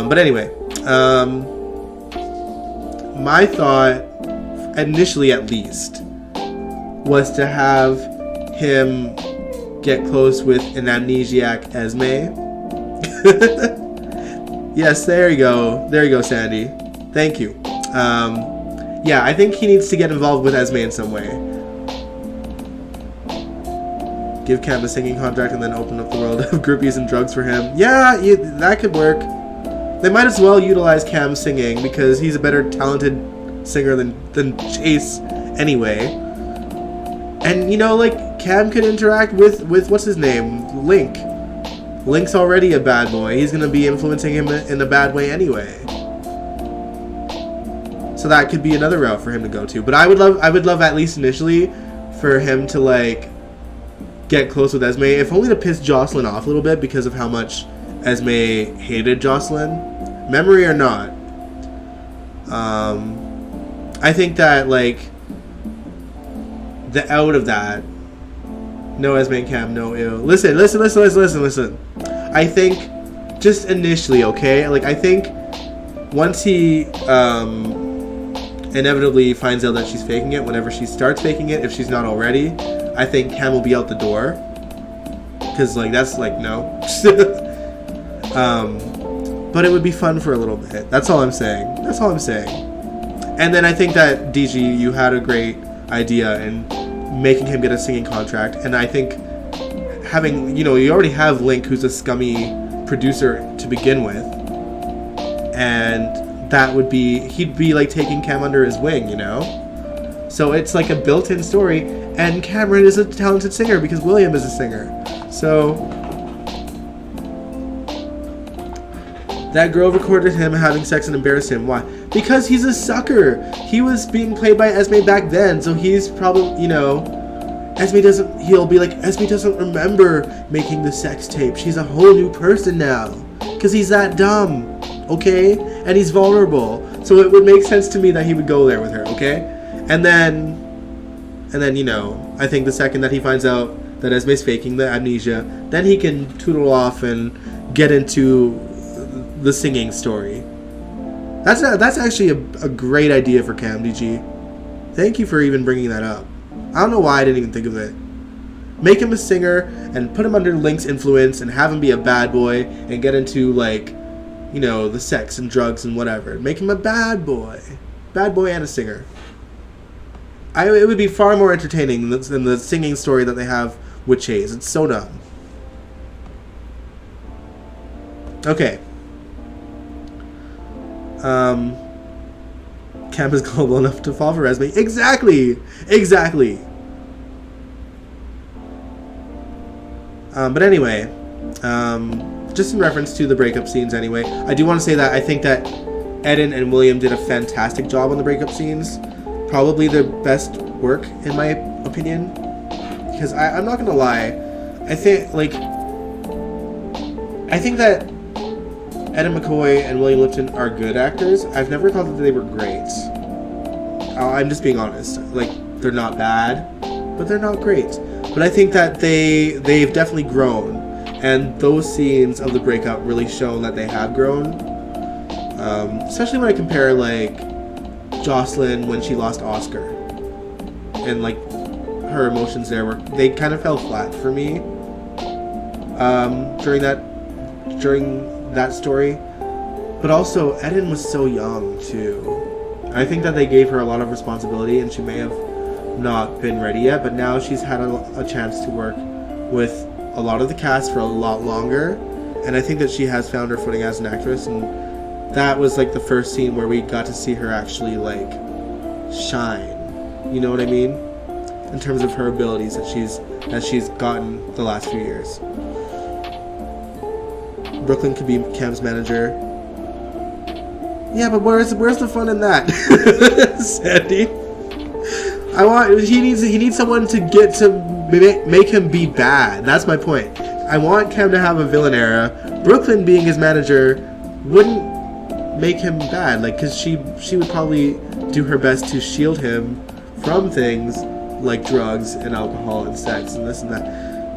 But anyway, my thought, initially at least, was to have him get close with an amnesiac Esme. Yes, there you go, Sandy. Thank you. Yeah, I think he needs to get involved with Esme in some way. Give Cam a singing contract and then open up the world of groupies and drugs for him. Yeah, that could work. They might as well utilize Cam singing because he's a better talented singer than Chase anyway. And like Cam could interact with what's his name? Link. Link's already a bad boy. He's gonna be influencing him in a bad way anyway. So that could be another route for him to go to. But I would love at least initially for him to like get close with Esme, if only to piss Jocelyn off a little bit because of how much Esme hated Jocelyn. memory or not. I think that, like, the out of that, no Esme and Cam, no ew. Listen. I think, just initially, okay? Like, I think once he inevitably finds out that she's faking it, whenever she starts faking it, if she's not already, I think Cam will be out the door. Because, like, that's, like, no. But it would be fun for a little bit. That's all I'm saying. And then I think that, DG, you had a great idea in making him get a singing contract. And I think having, you already have Link, who's a scummy producer to begin with. And that would be, he'd be, like, taking Cam under his wing, So it's like a built-in story. And Cameron is a talented singer because William is a singer. So that girl recorded him having sex and embarrassed him. Why? Because he's a sucker. He was being played by Esme back then, so he's probably, he'll be like, Esme doesn't remember making the sex tape. She's a whole new person now. Because he's that dumb, okay? And he's vulnerable. So it would make sense to me that he would go there with her, okay? And then, I think the second that he finds out that Esme's faking the amnesia, then he can tootle off and get into the singing story. That's actually a great idea for Cam, DG. Thank you for even bringing that up. I don't know why I didn't even think of it. Make him a singer and put him under Link's influence and have him be a bad boy and get into, like, the sex and drugs and whatever. Make him a bad boy. Bad boy and a singer. It would be far more entertaining than the singing story that they have with Chase. It's so dumb. Okay. Cam is global enough to fall for Esme. Exactly. But anyway, just in reference to the breakup scenes anyway, I do want to say that I think that Eden and William did a fantastic job on the breakup scenes. Probably their best work, in my opinion. Because I'm not going to lie, I think that Eden McCoy and William Lipton are good actors. I've never thought that they were great. I'm just being honest. Like, they're not bad, but they're not great. But I think that they've definitely grown. And those scenes of the breakup really show that they have grown. Especially when I compare, like, Jocelyn when she lost Oscar. And, like, her emotions there they kind of fell flat for me during that story. But also, Eden was so young, too. I think that they gave her a lot of responsibility, and she may have not been ready yet, but now she's had a chance to work with a lot of the cast for a lot longer, and I think that she has found her footing as an actress, and that was, like, the first scene where we got to see her actually, like, shine. You know what I mean? In terms of her abilities that she's gotten the last few years. Brooklyn could be Cam's manager. Yeah, but where's the fun in that? Sandy. He needs someone to get to make him be bad. That's my point. I want Cam to have a villain era. Brooklyn being his manager wouldn't make him bad, like, because she would probably do her best to shield him from things like drugs and alcohol and sex and this and that.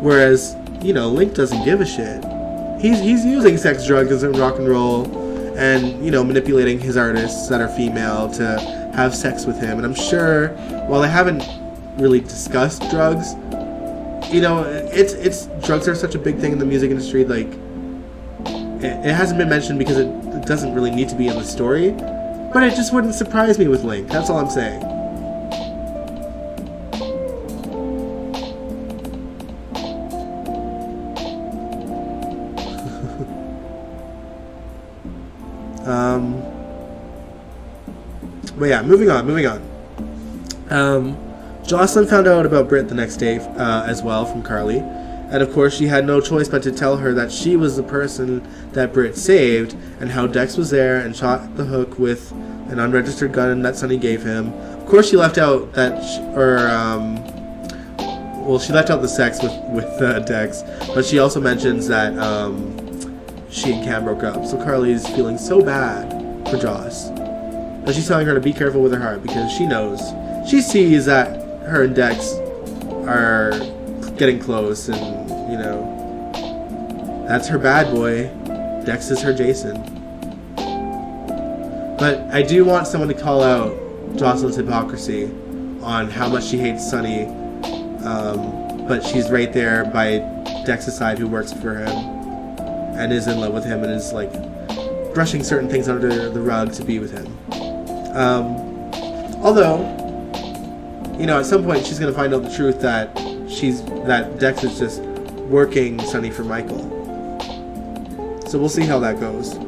Whereas, Link doesn't give a shit. He's using sex, drugs, and rock and roll, and manipulating his artists that are female to have sex with him. And I'm sure, while they haven't really discussed drugs, it's drugs are such a big thing in the music industry. Like, it hasn't been mentioned because it doesn't really need to be in the story, but it just wouldn't surprise me with Link. That's all I'm saying. But yeah, moving on. Jocelyn found out about Britt the next day as well from Carly. And of course she had no choice but to tell her that she was the person that Britt saved, and how Dex was there and shot the hook with an unregistered gun that Sonny gave him. Of course she left out that, she left out the sex with Dex, but she also mentions that she and Cam broke up. So Carly's feeling so bad for Joss. But she's telling her to be careful with her heart because she knows. She sees that her and Dex are getting close and, you know, that's her bad boy. Dex is her Jason. But I do want someone to call out Jocelyn's hypocrisy on how much she hates Sonny. But she's right there by Dex's side who works for him and is in love with him and is like brushing certain things under the rug to be with him. Although, you know, at some point she's going to find out the truth that Dex is just working Sonny for Michael. So we'll see how that goes.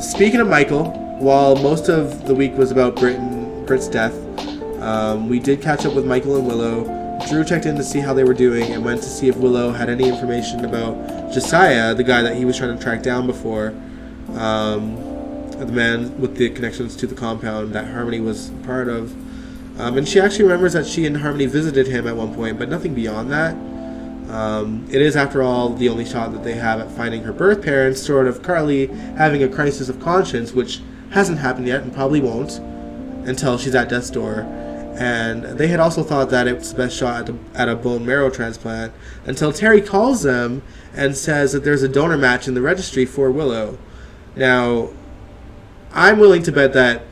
Speaking of Michael, while most of the week was about Britt's death, we did catch up with Michael and Willow. Drew checked in to see how they were doing and went to see if Willow had any information about Josiah, the guy that he was trying to track down before. The man with the connections to the compound that Harmony was part of. And she actually remembers that she and Harmony visited him at one point, but nothing beyond that. It is, after all, the only shot that they have at finding her birth parents, sort of Carly having a crisis of conscience, which hasn't happened yet and probably won't until she's at death's door. And they had also thought that it was the best shot at a bone marrow transplant until Terry calls them and says that there's a donor match in the registry for Willow. Now, I'm willing to bet that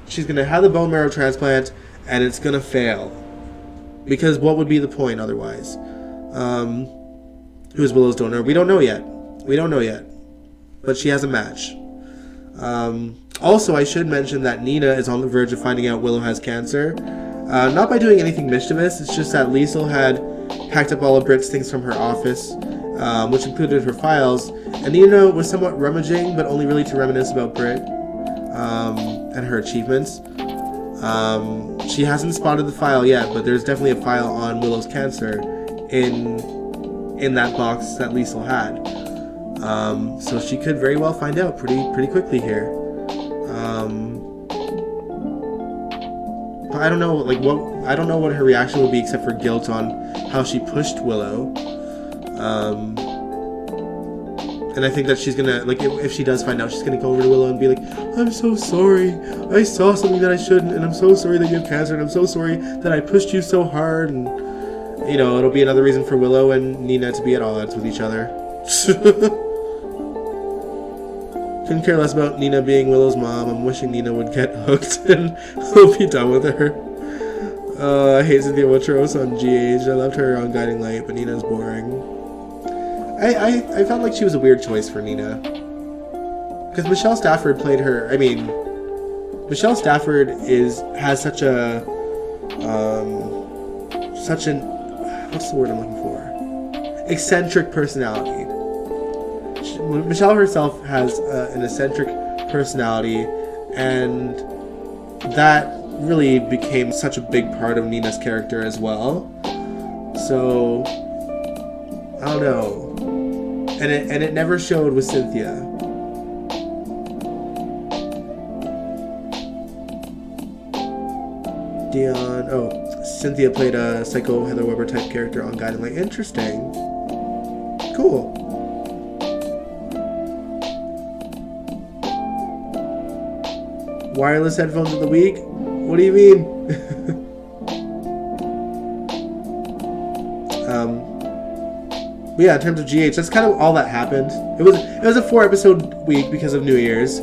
she's going to have the bone marrow transplant and it's going to fail. Because what would be the point otherwise? Who's Willow's donor? We don't know yet. But she has a match. Also, I should mention that Nina is on the verge of finding out Willow has cancer. Not by doing anything mischievous, it's just that Liesl had packed up all of Britt's things from her office, which included her files, and Nina was somewhat rummaging, but only really to reminisce about Britt and her achievements. She hasn't spotted the file yet, but there's definitely a file on Willow's cancer in that box that Liesl had. So she could very well find out pretty quickly here. I don't know, what her reaction will be except for guilt on how she pushed Willow. And I think that she's gonna, if she does find out, she's gonna go over to Willow and be like, I'm so sorry. I saw something that I shouldn't, and I'm so sorry that you have cancer, and I'm so sorry that I pushed you so hard, and, you know, it'll be another reason for Willow and Nina to be at odds with each other. Couldn't care less about Nina being Willow's mom. I'm wishing Nina would get hooked and we'll be done with her. I hate Cynthia Woodrose on GH. I loved her on Guiding Light, but Nina's boring. I felt like she was a weird choice for Nina. Because Michelle Stafford played her... I mean, Michelle Stafford has such an... What's the word I'm looking for? Eccentric personality. Michelle herself has an eccentric personality, and that really became such a big part of Nina's character as well. So, I don't know. And it never showed with Cynthia. Cynthia played a Psycho Heather Weber type character on Guiding Light. Interesting. Cool. Wireless headphones of the week? What do you mean? But yeah, in terms of GH, that's kind of all that happened. It was a 4-episode week because of New Year's.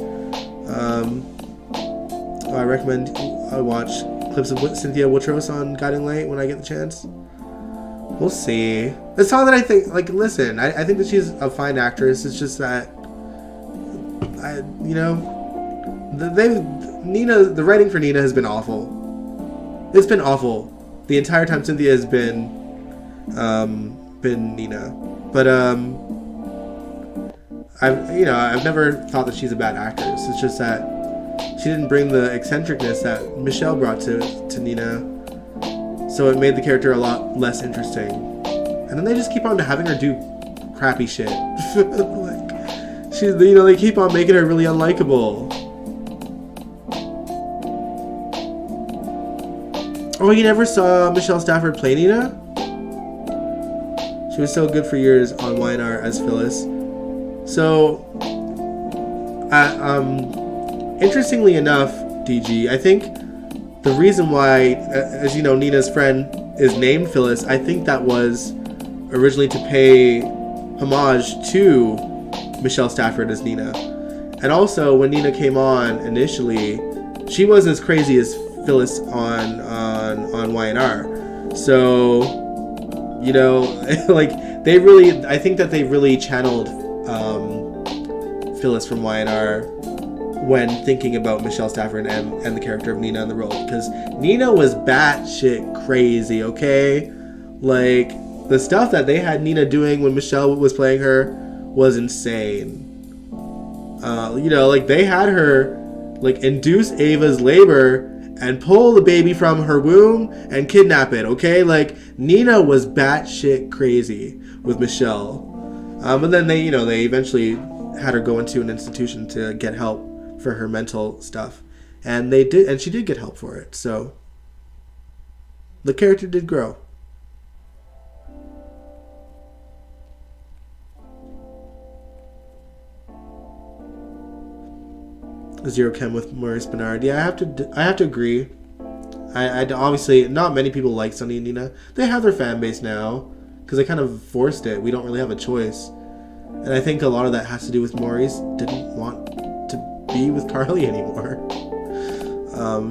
I recommend I watch clips of Cynthia Woodrose on Guiding Light when I get the chance. We'll see. It's not that I think, listen, I think that she's a fine actress. It's just that, the writing for Nina has been awful. It's been awful the entire time Cynthia has been Nina. But I've never thought that she's a bad actress. It's just that she didn't bring the eccentricness that Michelle brought to Nina, so it made the character a lot less interesting. And then they just keep on having her do crappy shit. They keep on making her really unlikable. Oh, you never saw Michelle Stafford play Nina? She was so good for years on YNR as Phyllis. So, interestingly enough, DG, I think the reason why, as you know, Nina's friend is named Phyllis, I think that was originally to pay homage to Michelle Stafford as Nina. And also, when Nina came on initially, she wasn't as crazy as Phyllis on YNR. So, you know, like, I think that they really channeled Phyllis from YNR when thinking about Michelle Stafford and the character of Nina in the role. Because Nina was batshit crazy, okay? Like, the stuff that they had Nina doing when Michelle was playing her was insane. You know, like, they had her, like, induce Ava's labor and pull the baby from her womb and kidnap it, okay? Like, Nina was batshit crazy with Michelle. But then they eventually had her go into an institution to get help for her mental stuff. And she did get help for it. So the character did grow. Zero Chem with Maurice Bernard. Yeah, I have to agree. I obviously, not many people like Sunny and Nina. They have their fan base now because they kind of forced it. We don't really have a choice. And I think a lot of that has to do with Maurice didn't want to be with Carly anymore.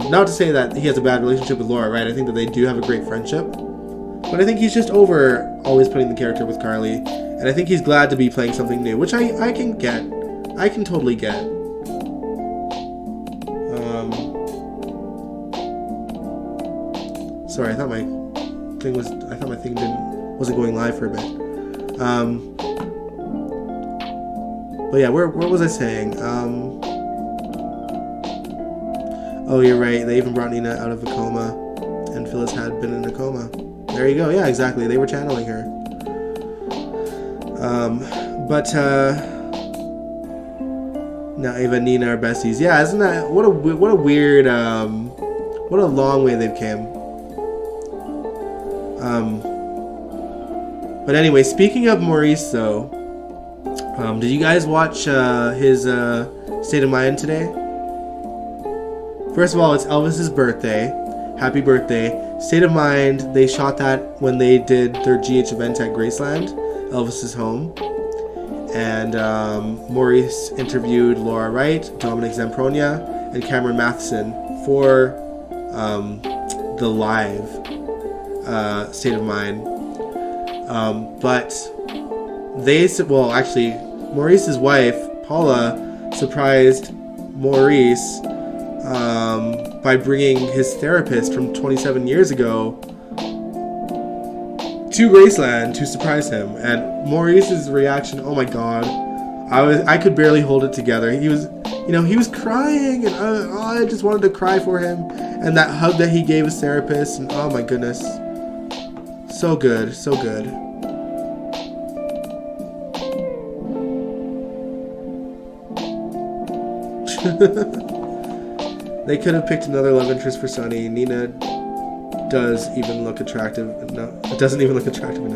Not to say that he has a bad relationship with Laura, right? I think that they do have a great friendship. But I think he's just over always putting the character with Carly. And I think he's glad to be playing something new, which I can get. I can totally get. Sorry, I thought my thing wasn't going live for a bit. But yeah, where was I saying? Oh, you're right. They even brought Nina out of a coma, and Phyllis had been in a coma. There you go. Yeah, exactly. They were channeling her. Now Ava and Nina are besties. Yeah, isn't that what a weird what a long way they've came. But anyway, speaking of Maurice, though, did you guys watch his State of Mind today? First of all, it's Elvis's birthday. Happy birthday. State of Mind, they shot that when they did their GH event at Graceland, Elvis's home. And Maurice interviewed Laura Wright, Dominic Zampronia, and Cameron Matheson for the live State of Mind. But Maurice's wife, Paula, surprised Maurice by bringing his therapist from 27 years ago to Graceland to surprise him. And Maurice's reaction, oh my god, I could barely hold it together. He was crying, and I just wanted to cry for him. And that hug that he gave his therapist, and oh my goodness, so good, so good. They could have picked another love interest for Sunny. Nina doesn't even look attractive enough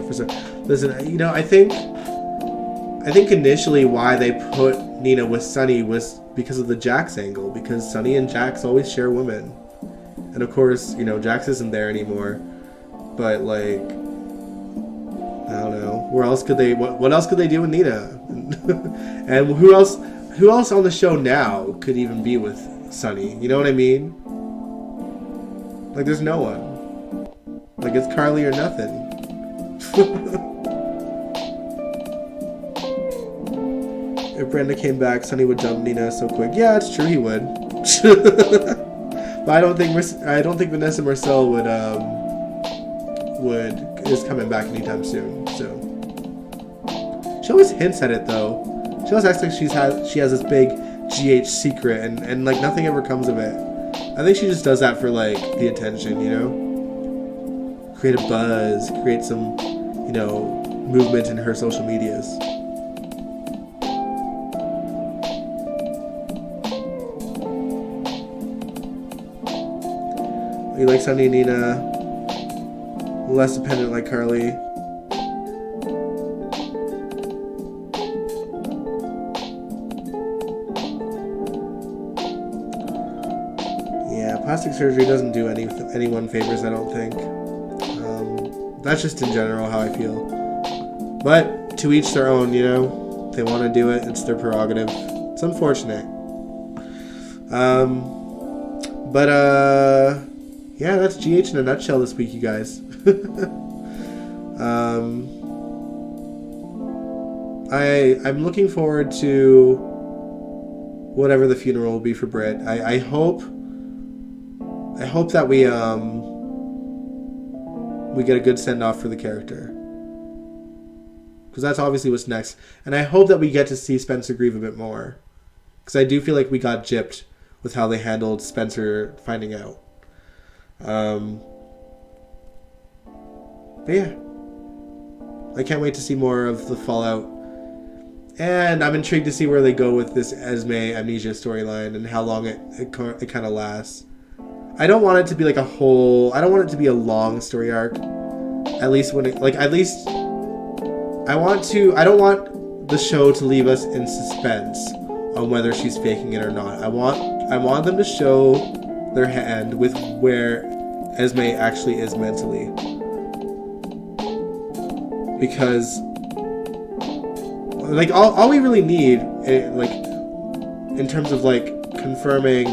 for Sunny. Listen, I think initially why they put Nina with Sunny was because of the Jax angle, because Sunny and Jax always share women. And of course, Jax isn't there anymore. But like, I don't know. What else could they do with Nina? And who else on the show now could even be with Sunny? You know what I mean? Like, there's no one. Like, it's Carly or nothing. If Brenda came back, Sunny would jump Nina so quick. Yeah, it's true, he would. But I don't think Vanessa Marcel is coming back anytime soon. So she always hints at it, though. She always acts like she has this big GH secret, and like nothing ever comes of it. I think she just does that for like the attention, create a buzz, create some, movement in her social medias. You like Sunny and Nina, less dependent like Carly. plastic surgery doesn't do anyone favors, I don't think. That's just in general how I feel. But to each their own, you know. They want to do it. It's their prerogative. It's unfortunate. Yeah, that's GH in a nutshell this week, you guys. I'm looking forward to whatever the funeral will be for Britt. I hope that we get a good send-off for the character. Because that's obviously what's next. And I hope that we get to see Spencer grieve a bit more. Because I do feel like we got gypped with how they handled Spencer finding out. But yeah. I can't wait to see more of the fallout. And I'm intrigued to see where they go with this Esme Amnesia storyline and how long it kind of lasts. I don't want it to be like I don't want it to be a long story arc. At least when I don't want the show to leave us in suspense on whether she's faking it or not. I want them to show their hand with where Esme actually is mentally. Because like all we really need, like in terms of like confirming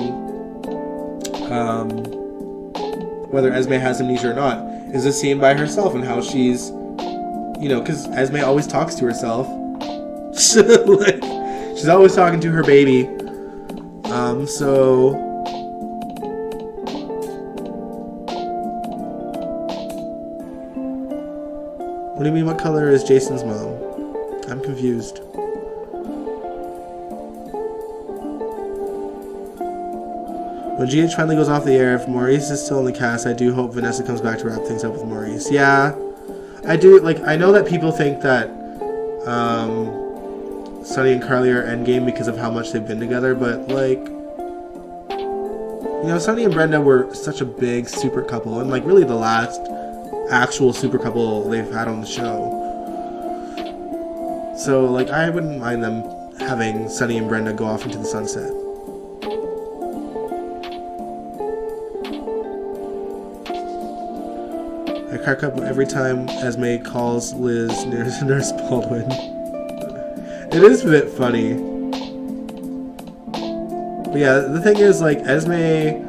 whether Esme has amnesia or not, is a scene by herself and how she's, you know, because Esme always talks to herself. Like, she's always talking to her baby. So what do you mean, what color is Jason's mom? I'm confused. When GH finally goes off the air, if Maurice is still in the cast, I do hope Vanessa comes back to wrap things up with Maurice. Yeah, I do. Like, I know that people think that Sonny and Carly are endgame because of how much they've been together, but like, you know, Sonny and Brenda were such a big super couple, and like really the last actual super couple they've had on the show. So like, I wouldn't mind them having Sonny and Brenda go off into the sunset. I crack up every time Esme calls Liz Nurse Baldwin. It is a bit funny. But yeah, the thing is, like, Esme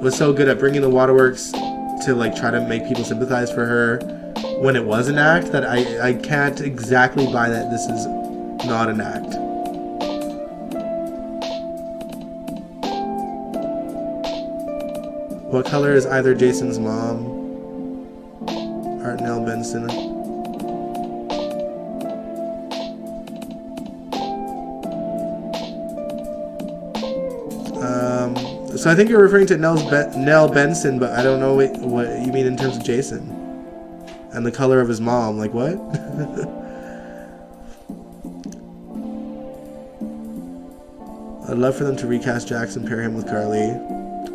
was so good at bringing the waterworks to like try to make people sympathize for her when it was an act that I can't exactly buy that this is not an act. What color is either Jason's mom? Hartnell Benson. So I think you're referring to Nell Benson, but I don't know what you mean in terms of Jason. And the color of his mom, like what? I'd love for them to recast Jax and pair him with Carly.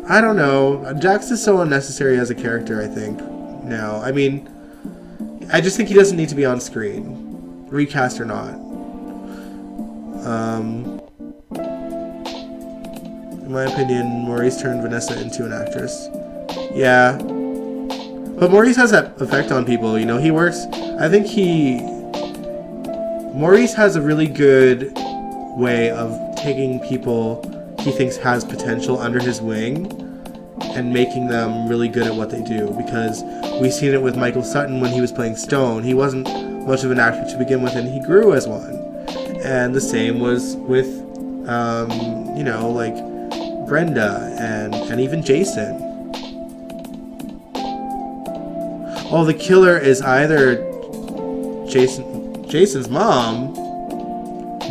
I don't know. Jax is so unnecessary as a character, I think, now. I mean, I just think he doesn't need to be on screen. Recast or not. In my opinion, Maurice turned Vanessa into an actress. Yeah. But Maurice has that effect on people, you know, he works, Maurice has a really good way of taking people he thinks has potential under his wing and making them really good at what they do, because we've seen it with Michael Sutton when he was playing Stone. He wasn't much of an actor to begin with, and he grew as one. And the same was with, you know, like Brenda and even Jason. Oh, the killer is either Jason's mom.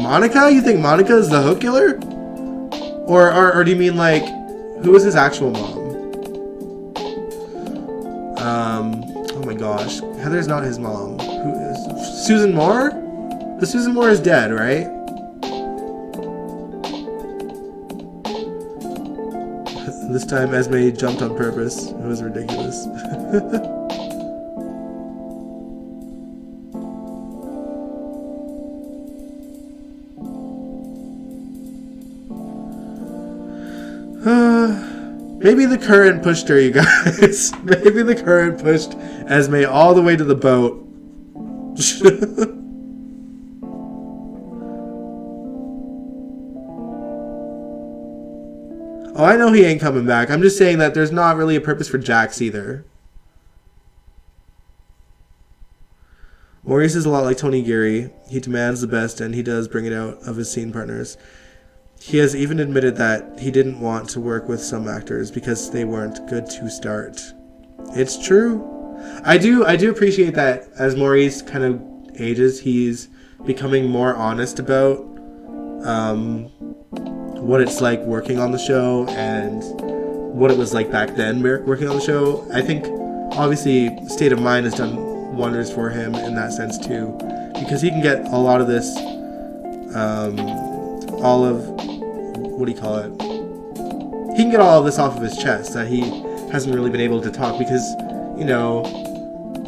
Monica? You think Monica is the hook killer? Or do you mean like, who is his actual mom? Oh my gosh, Heather's not his mom. Who is Susan Moore? The Susan Moore is dead, right? This time Esme jumped on purpose. It was ridiculous. Maybe the current pushed her, you guys. Maybe the current pushed Esme all the way to the boat. Oh, I know he ain't coming back. I'm just saying that there's not really a purpose for Jax either. Maurice is a lot like Tony Geary. He demands the best, and he does bring it out of his scene partners. He has even admitted that he didn't want to work with some actors because they weren't good to start. It's true. I do appreciate that as Maurice kind of ages, he's becoming more honest about what it's like working on the show and what it was like back then working on the show. I think obviously State of Mind has done wonders for him in that sense too, because he can get a lot of this all of what do you call it, he can get all of this off of his chest that he hasn't really been able to talk because, you know,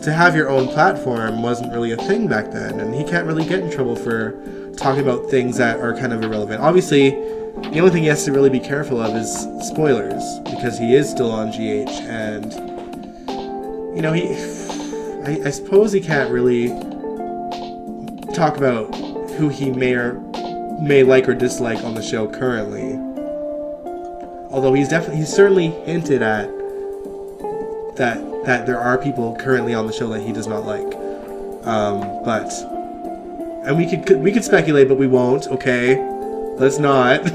to have your own platform wasn't really a thing back then, and he can't really get in trouble for talking about things that are kind of irrelevant. Obviously, the only thing he has to really be careful of is spoilers, because he is still on GH, and, you know, I suppose he can't really talk about who he may like or dislike on the show currently. Although he's certainly hinted at that there are people currently on the show that he does not like. And we could speculate, but we won't. Okay, let's not.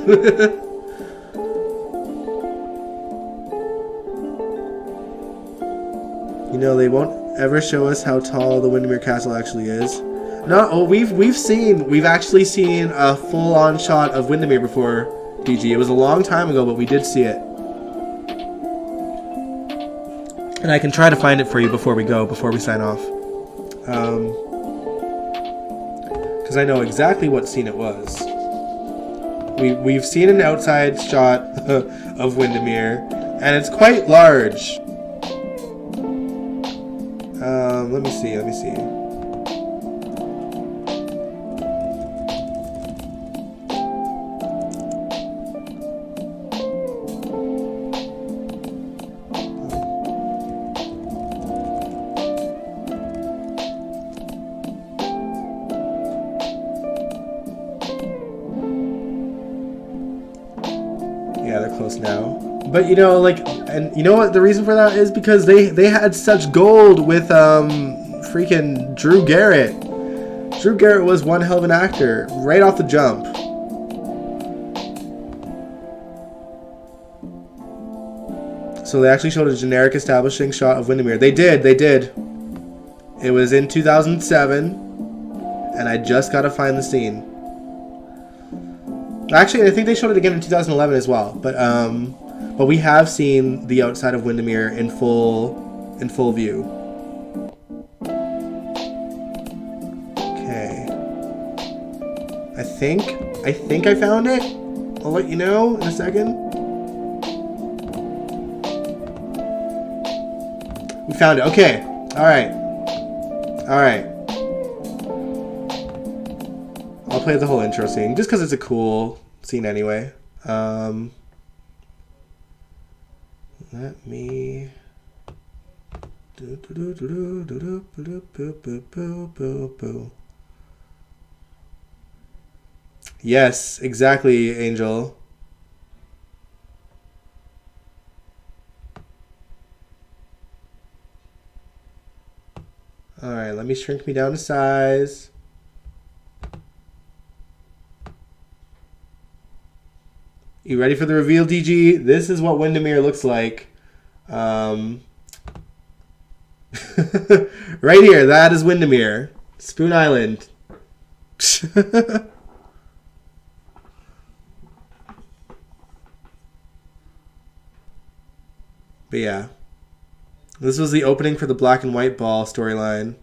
You know, they won't ever show us how tall the Windermere Castle actually is. No, oh, we've actually seen a full-on shot of Windermere before, DG. It was a long time ago, but we did see it. And I can try to find it for you before we sign off. Because I know exactly what scene it was. We've seen an outside shot of Windermere, and it's quite large. Let me see. Yeah, they're close now. But, you know, like, and you know what the reason for that is? Because they had such gold with freaking Drew Garrett. Drew Garrett was one hell of an actor right off the jump. So they actually showed a generic establishing shot of Windermere. They did. It was in 2007, and I just gotta find the scene. Actually, I think they showed it again in 2011 as well. But we have seen the outside of Windermere in full view. Okay. I think I found it. I'll let you know in a second. We found it. Okay. All right. I'll play the whole intro scene just because it's a cool scene anyway. Let me. Yes, exactly, Angel. Alright, let me shrink me down to size. You ready for the reveal, DG? This is what Windermere looks like. Right here, that is Windermere. Spoon Island. But yeah. This was the opening for the Black and White Ball storyline.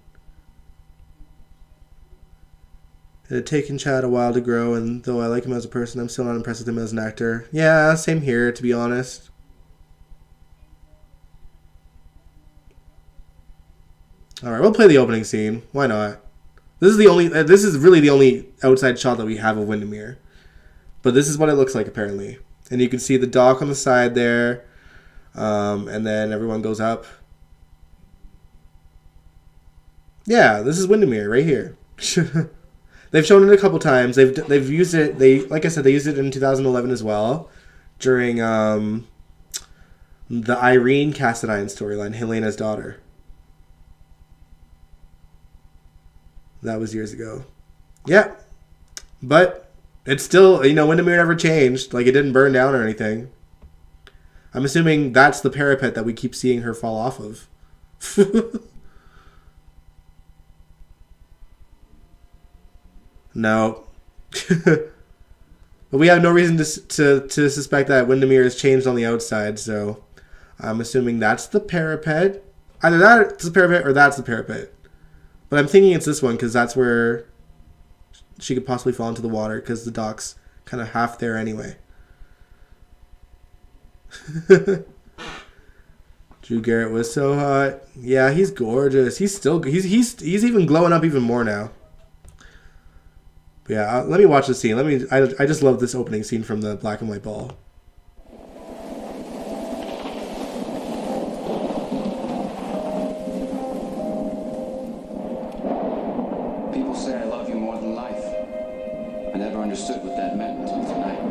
It had taken Chad a while to grow, and though I like him as a person, I'm still not impressed with him as an actor. Yeah, same here, to be honest. Alright, we'll play the opening scene. Why not? This is really the only outside shot that we have of Windermere. But this is what it looks like, apparently. And you can see the dock on the side there. And then everyone goes up. Yeah, this is Windermere right here. They've shown it a couple times. They've used it. Like I said, they used it in 2011 as well during the Irene Cassadine storyline, Helena's daughter. That was years ago. Yeah, but it's still, Windermere never changed. Like, it didn't burn down or anything. I'm assuming that's the parapet that we keep seeing her fall off of. No. But we have no reason to suspect that Windermere has changed on the outside, so I'm assuming that's the parapet. Either that's the parapet or that's the parapet. But I'm thinking it's this one because that's where she could possibly fall into the water because the dock's kind of half there anyway. Drew Garrett was so hot. Yeah, he's gorgeous. He's even glowing up even more now. But yeah, let me watch the scene. I just love this opening scene from the black and white ball. People say I love you more than life. I never understood what that meant until tonight.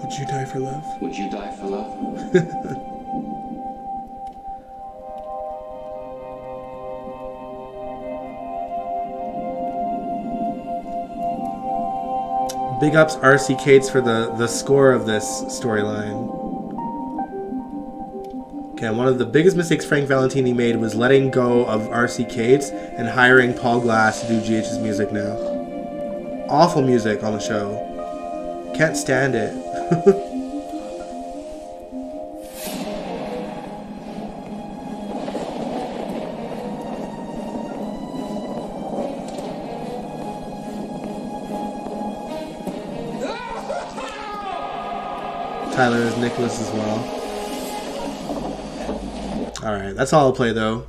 Would you die for love? Would you die for love? Big ups R.C. Cates for the score of this storyline. Okay, one of the biggest mistakes Frank Valentini made was letting go of R.C. Cates and hiring Paul Glass to do GH's music now. Awful music on the show. Can't stand it. Tyler is Nicholas as well. Alright, that's all I'll play though.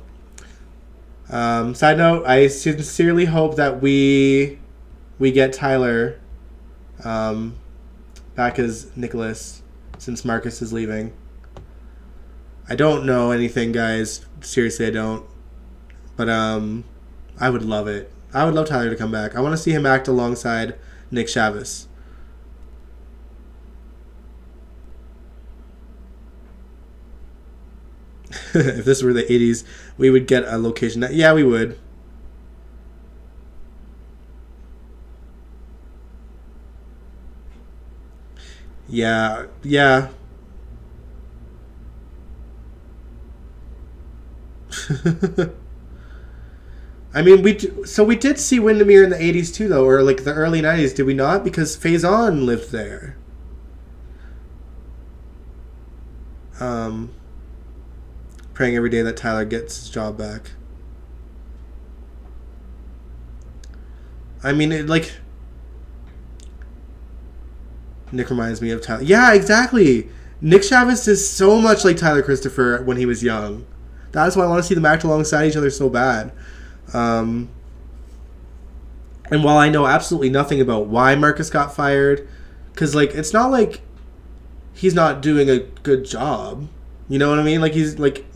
Side note, I sincerely hope that we get Tyler back as Nicholas since Marcus is leaving. I don't know anything, guys. Seriously, I don't. But I would love it. I would love Tyler to come back. I want to see him act alongside Nick Chavez. If this were the 80s, we would get a location. Yeah, we would. Yeah. I mean, we did see Windermere in the 80s too, though, or like the early 90s, did we not? Because Faison lived there. Praying every day that Tyler gets his job back. I mean, Nick reminds me of Tyler. Yeah, exactly. Nick Chavez is so much like Tyler Christopher when he was young. That's why I want to see them act alongside each other so bad. And while I know absolutely nothing about why Marcus got fired, because it's not like he's not doing a good job. You know what I mean?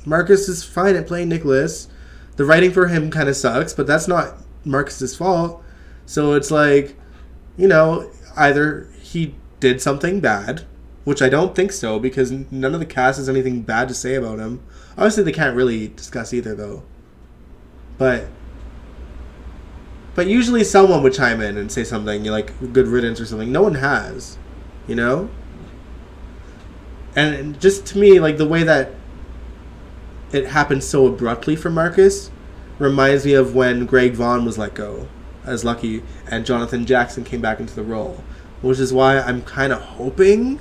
Marcus is fine at playing Nicholas. The writing for him kind of sucks, but that's not Marcus's fault. So it's either he did something bad, which I don't think so, because none of the cast has anything bad to say about him. Obviously, they can't really discuss either, though. But usually someone would chime in and say something, good riddance or something. No one has, And just to me, the way that it happened so abruptly for Marcus reminds me of when Greg Vaughn was let go as Lucky and Jonathan Jackson came back into the role. Which is why I'm kind of hoping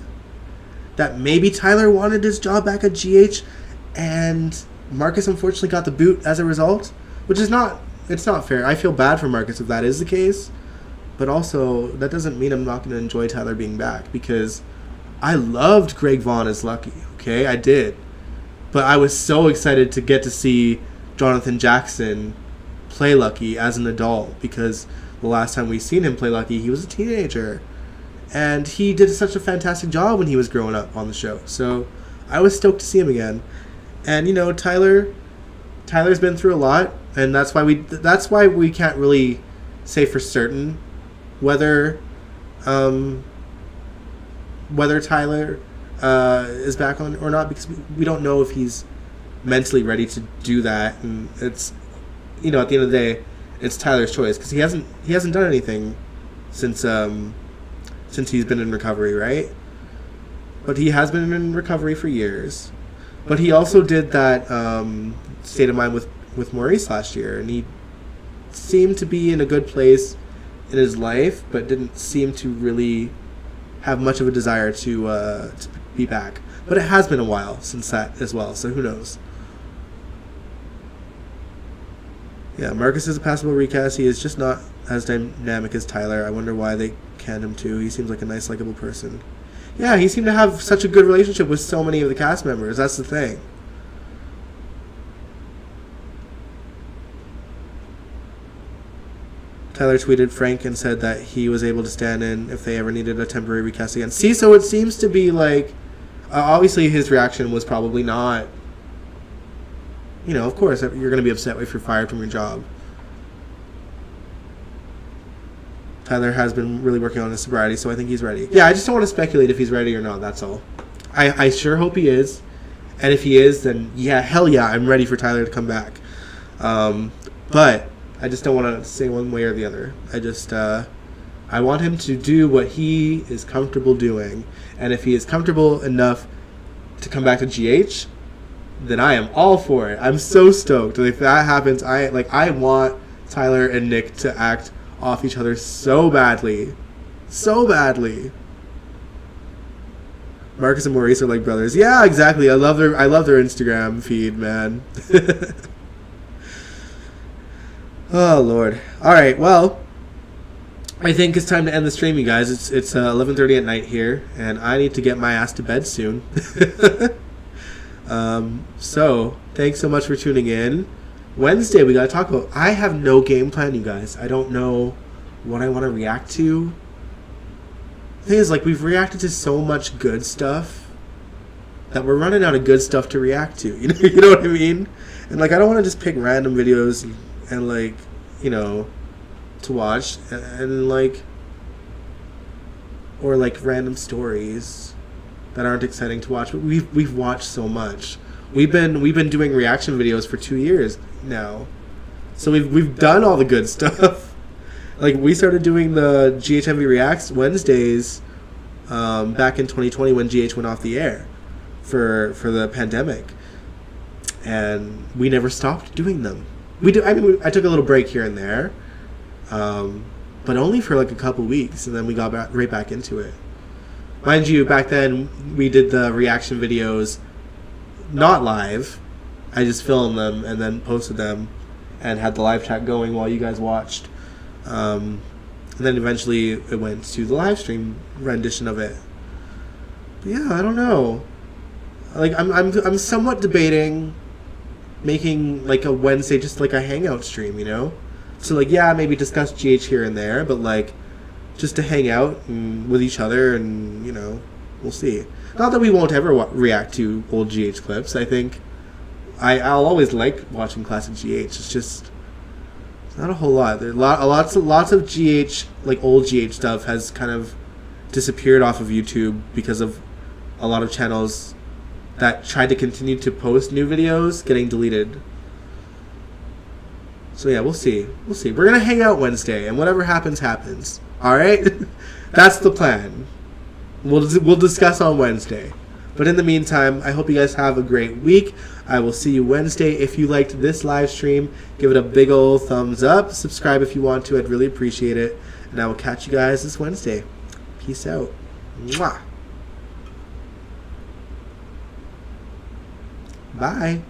that maybe Tyler wanted his job back at GH and Marcus unfortunately got the boot as a result. Which is not fair. I feel bad for Marcus if that is the case. But also, that doesn't mean I'm not going to enjoy Tyler being back, because I loved Greg Vaughn as Lucky, okay? I did. But I was so excited to get to see Jonathan Jackson play Lucky as an adult, because the last time we seen him play Lucky, he was a teenager. And he did such a fantastic job when he was growing up on the show. So I was stoked to see him again. And you know, Tyler's been through a lot, and that's why we can't really say for certain whether Tyler is back on or not, because we don't know if he's mentally ready to do that. And it's, you know, at the end of the day, it's Tyler's choice, because he hasn't done anything since he's been in recovery, right? But he has been in recovery for years. But he also did that State of Mind with Maurice last year, and he seemed to be in a good place in his life, but didn't seem to really have much of a desire to be back. But it has been a while since that as well, so who knows? Yeah, Marcus is a passable recast. He is just not as dynamic as Tyler. I wonder why they canned him too. He seems like a nice, likable person. Yeah, he seemed to have such a good relationship with so many of the cast members. That's the thing. Tyler tweeted Frank and said that he was able to stand in if they ever needed a temporary recast again. See, so it seems to be like... obviously, his reaction was probably not... You know, of course, you're going to be upset if you're fired from your job. Tyler has been really working on his sobriety, so I think he's ready. Yeah, I just don't want to speculate if he's ready or not, that's all. I sure hope he is. And if he is, then yeah, hell yeah, I'm ready for Tyler to come back. But I just don't want to say one way or the other. I want him to do what he is comfortable doing. And if he is comfortable enough to come back to GH, then I am all for it. I'm so stoked. If that happens, I want Tyler and Nick to act off each other so badly. So badly. Marcus and Maurice are like brothers. Yeah, exactly. I love their Instagram feed, man. Oh, Lord. All right, well, I think it's time to end the stream, you guys. It's 11:30 at night here, and I need to get my ass to bed soon. So, thanks so much for tuning in. Wednesday, we got to talk about... I have no game plan, you guys. I don't know what I want to react to. The thing is, like, we've reacted to so much good stuff that we're running out of good stuff to react to. You know what I mean? And, like, I don't want to just pick random videos and like, you know, to watch and like, or like random stories that aren't exciting to watch. But we've watched so much. We've been doing reaction videos for 2 years now, so we've done all the good stuff. Like, we started doing the GHMV Reacts Wednesdays back in 2020 when GH went off the air for the pandemic, and we never stopped doing them. I took a little break here and there, but only for like a couple weeks, and then we got right back into it. Mind you, back then we did the reaction videos not live. I just filmed them and then posted them and had the live chat going while you guys watched. And then eventually it went to the live stream rendition of it. But yeah, I don't know. Like, I'm somewhat debating making like a Wednesday just like a hangout stream, you know? So like, yeah, maybe discuss GH here and there, but like just to hang out and with each other, and you know, we'll see. Not that we won't ever react to old GH clips. I think I'll always like watching classic GH. It's just not a whole lot. There are lots of GH, like old GH stuff has kind of disappeared off of YouTube because of a lot of channels that tried to continue to post new videos getting deleted. So yeah, we'll see. We're gonna hang out Wednesday, and whatever happens, happens. All right, that's the plan. We'll discuss on Wednesday. But in the meantime, I hope you guys have a great week. I will see you Wednesday. If you liked this live stream, give it a big old thumbs up. Subscribe if you want to. I'd really appreciate it. And I will catch you guys this Wednesday. Peace out. Mwah. Bye.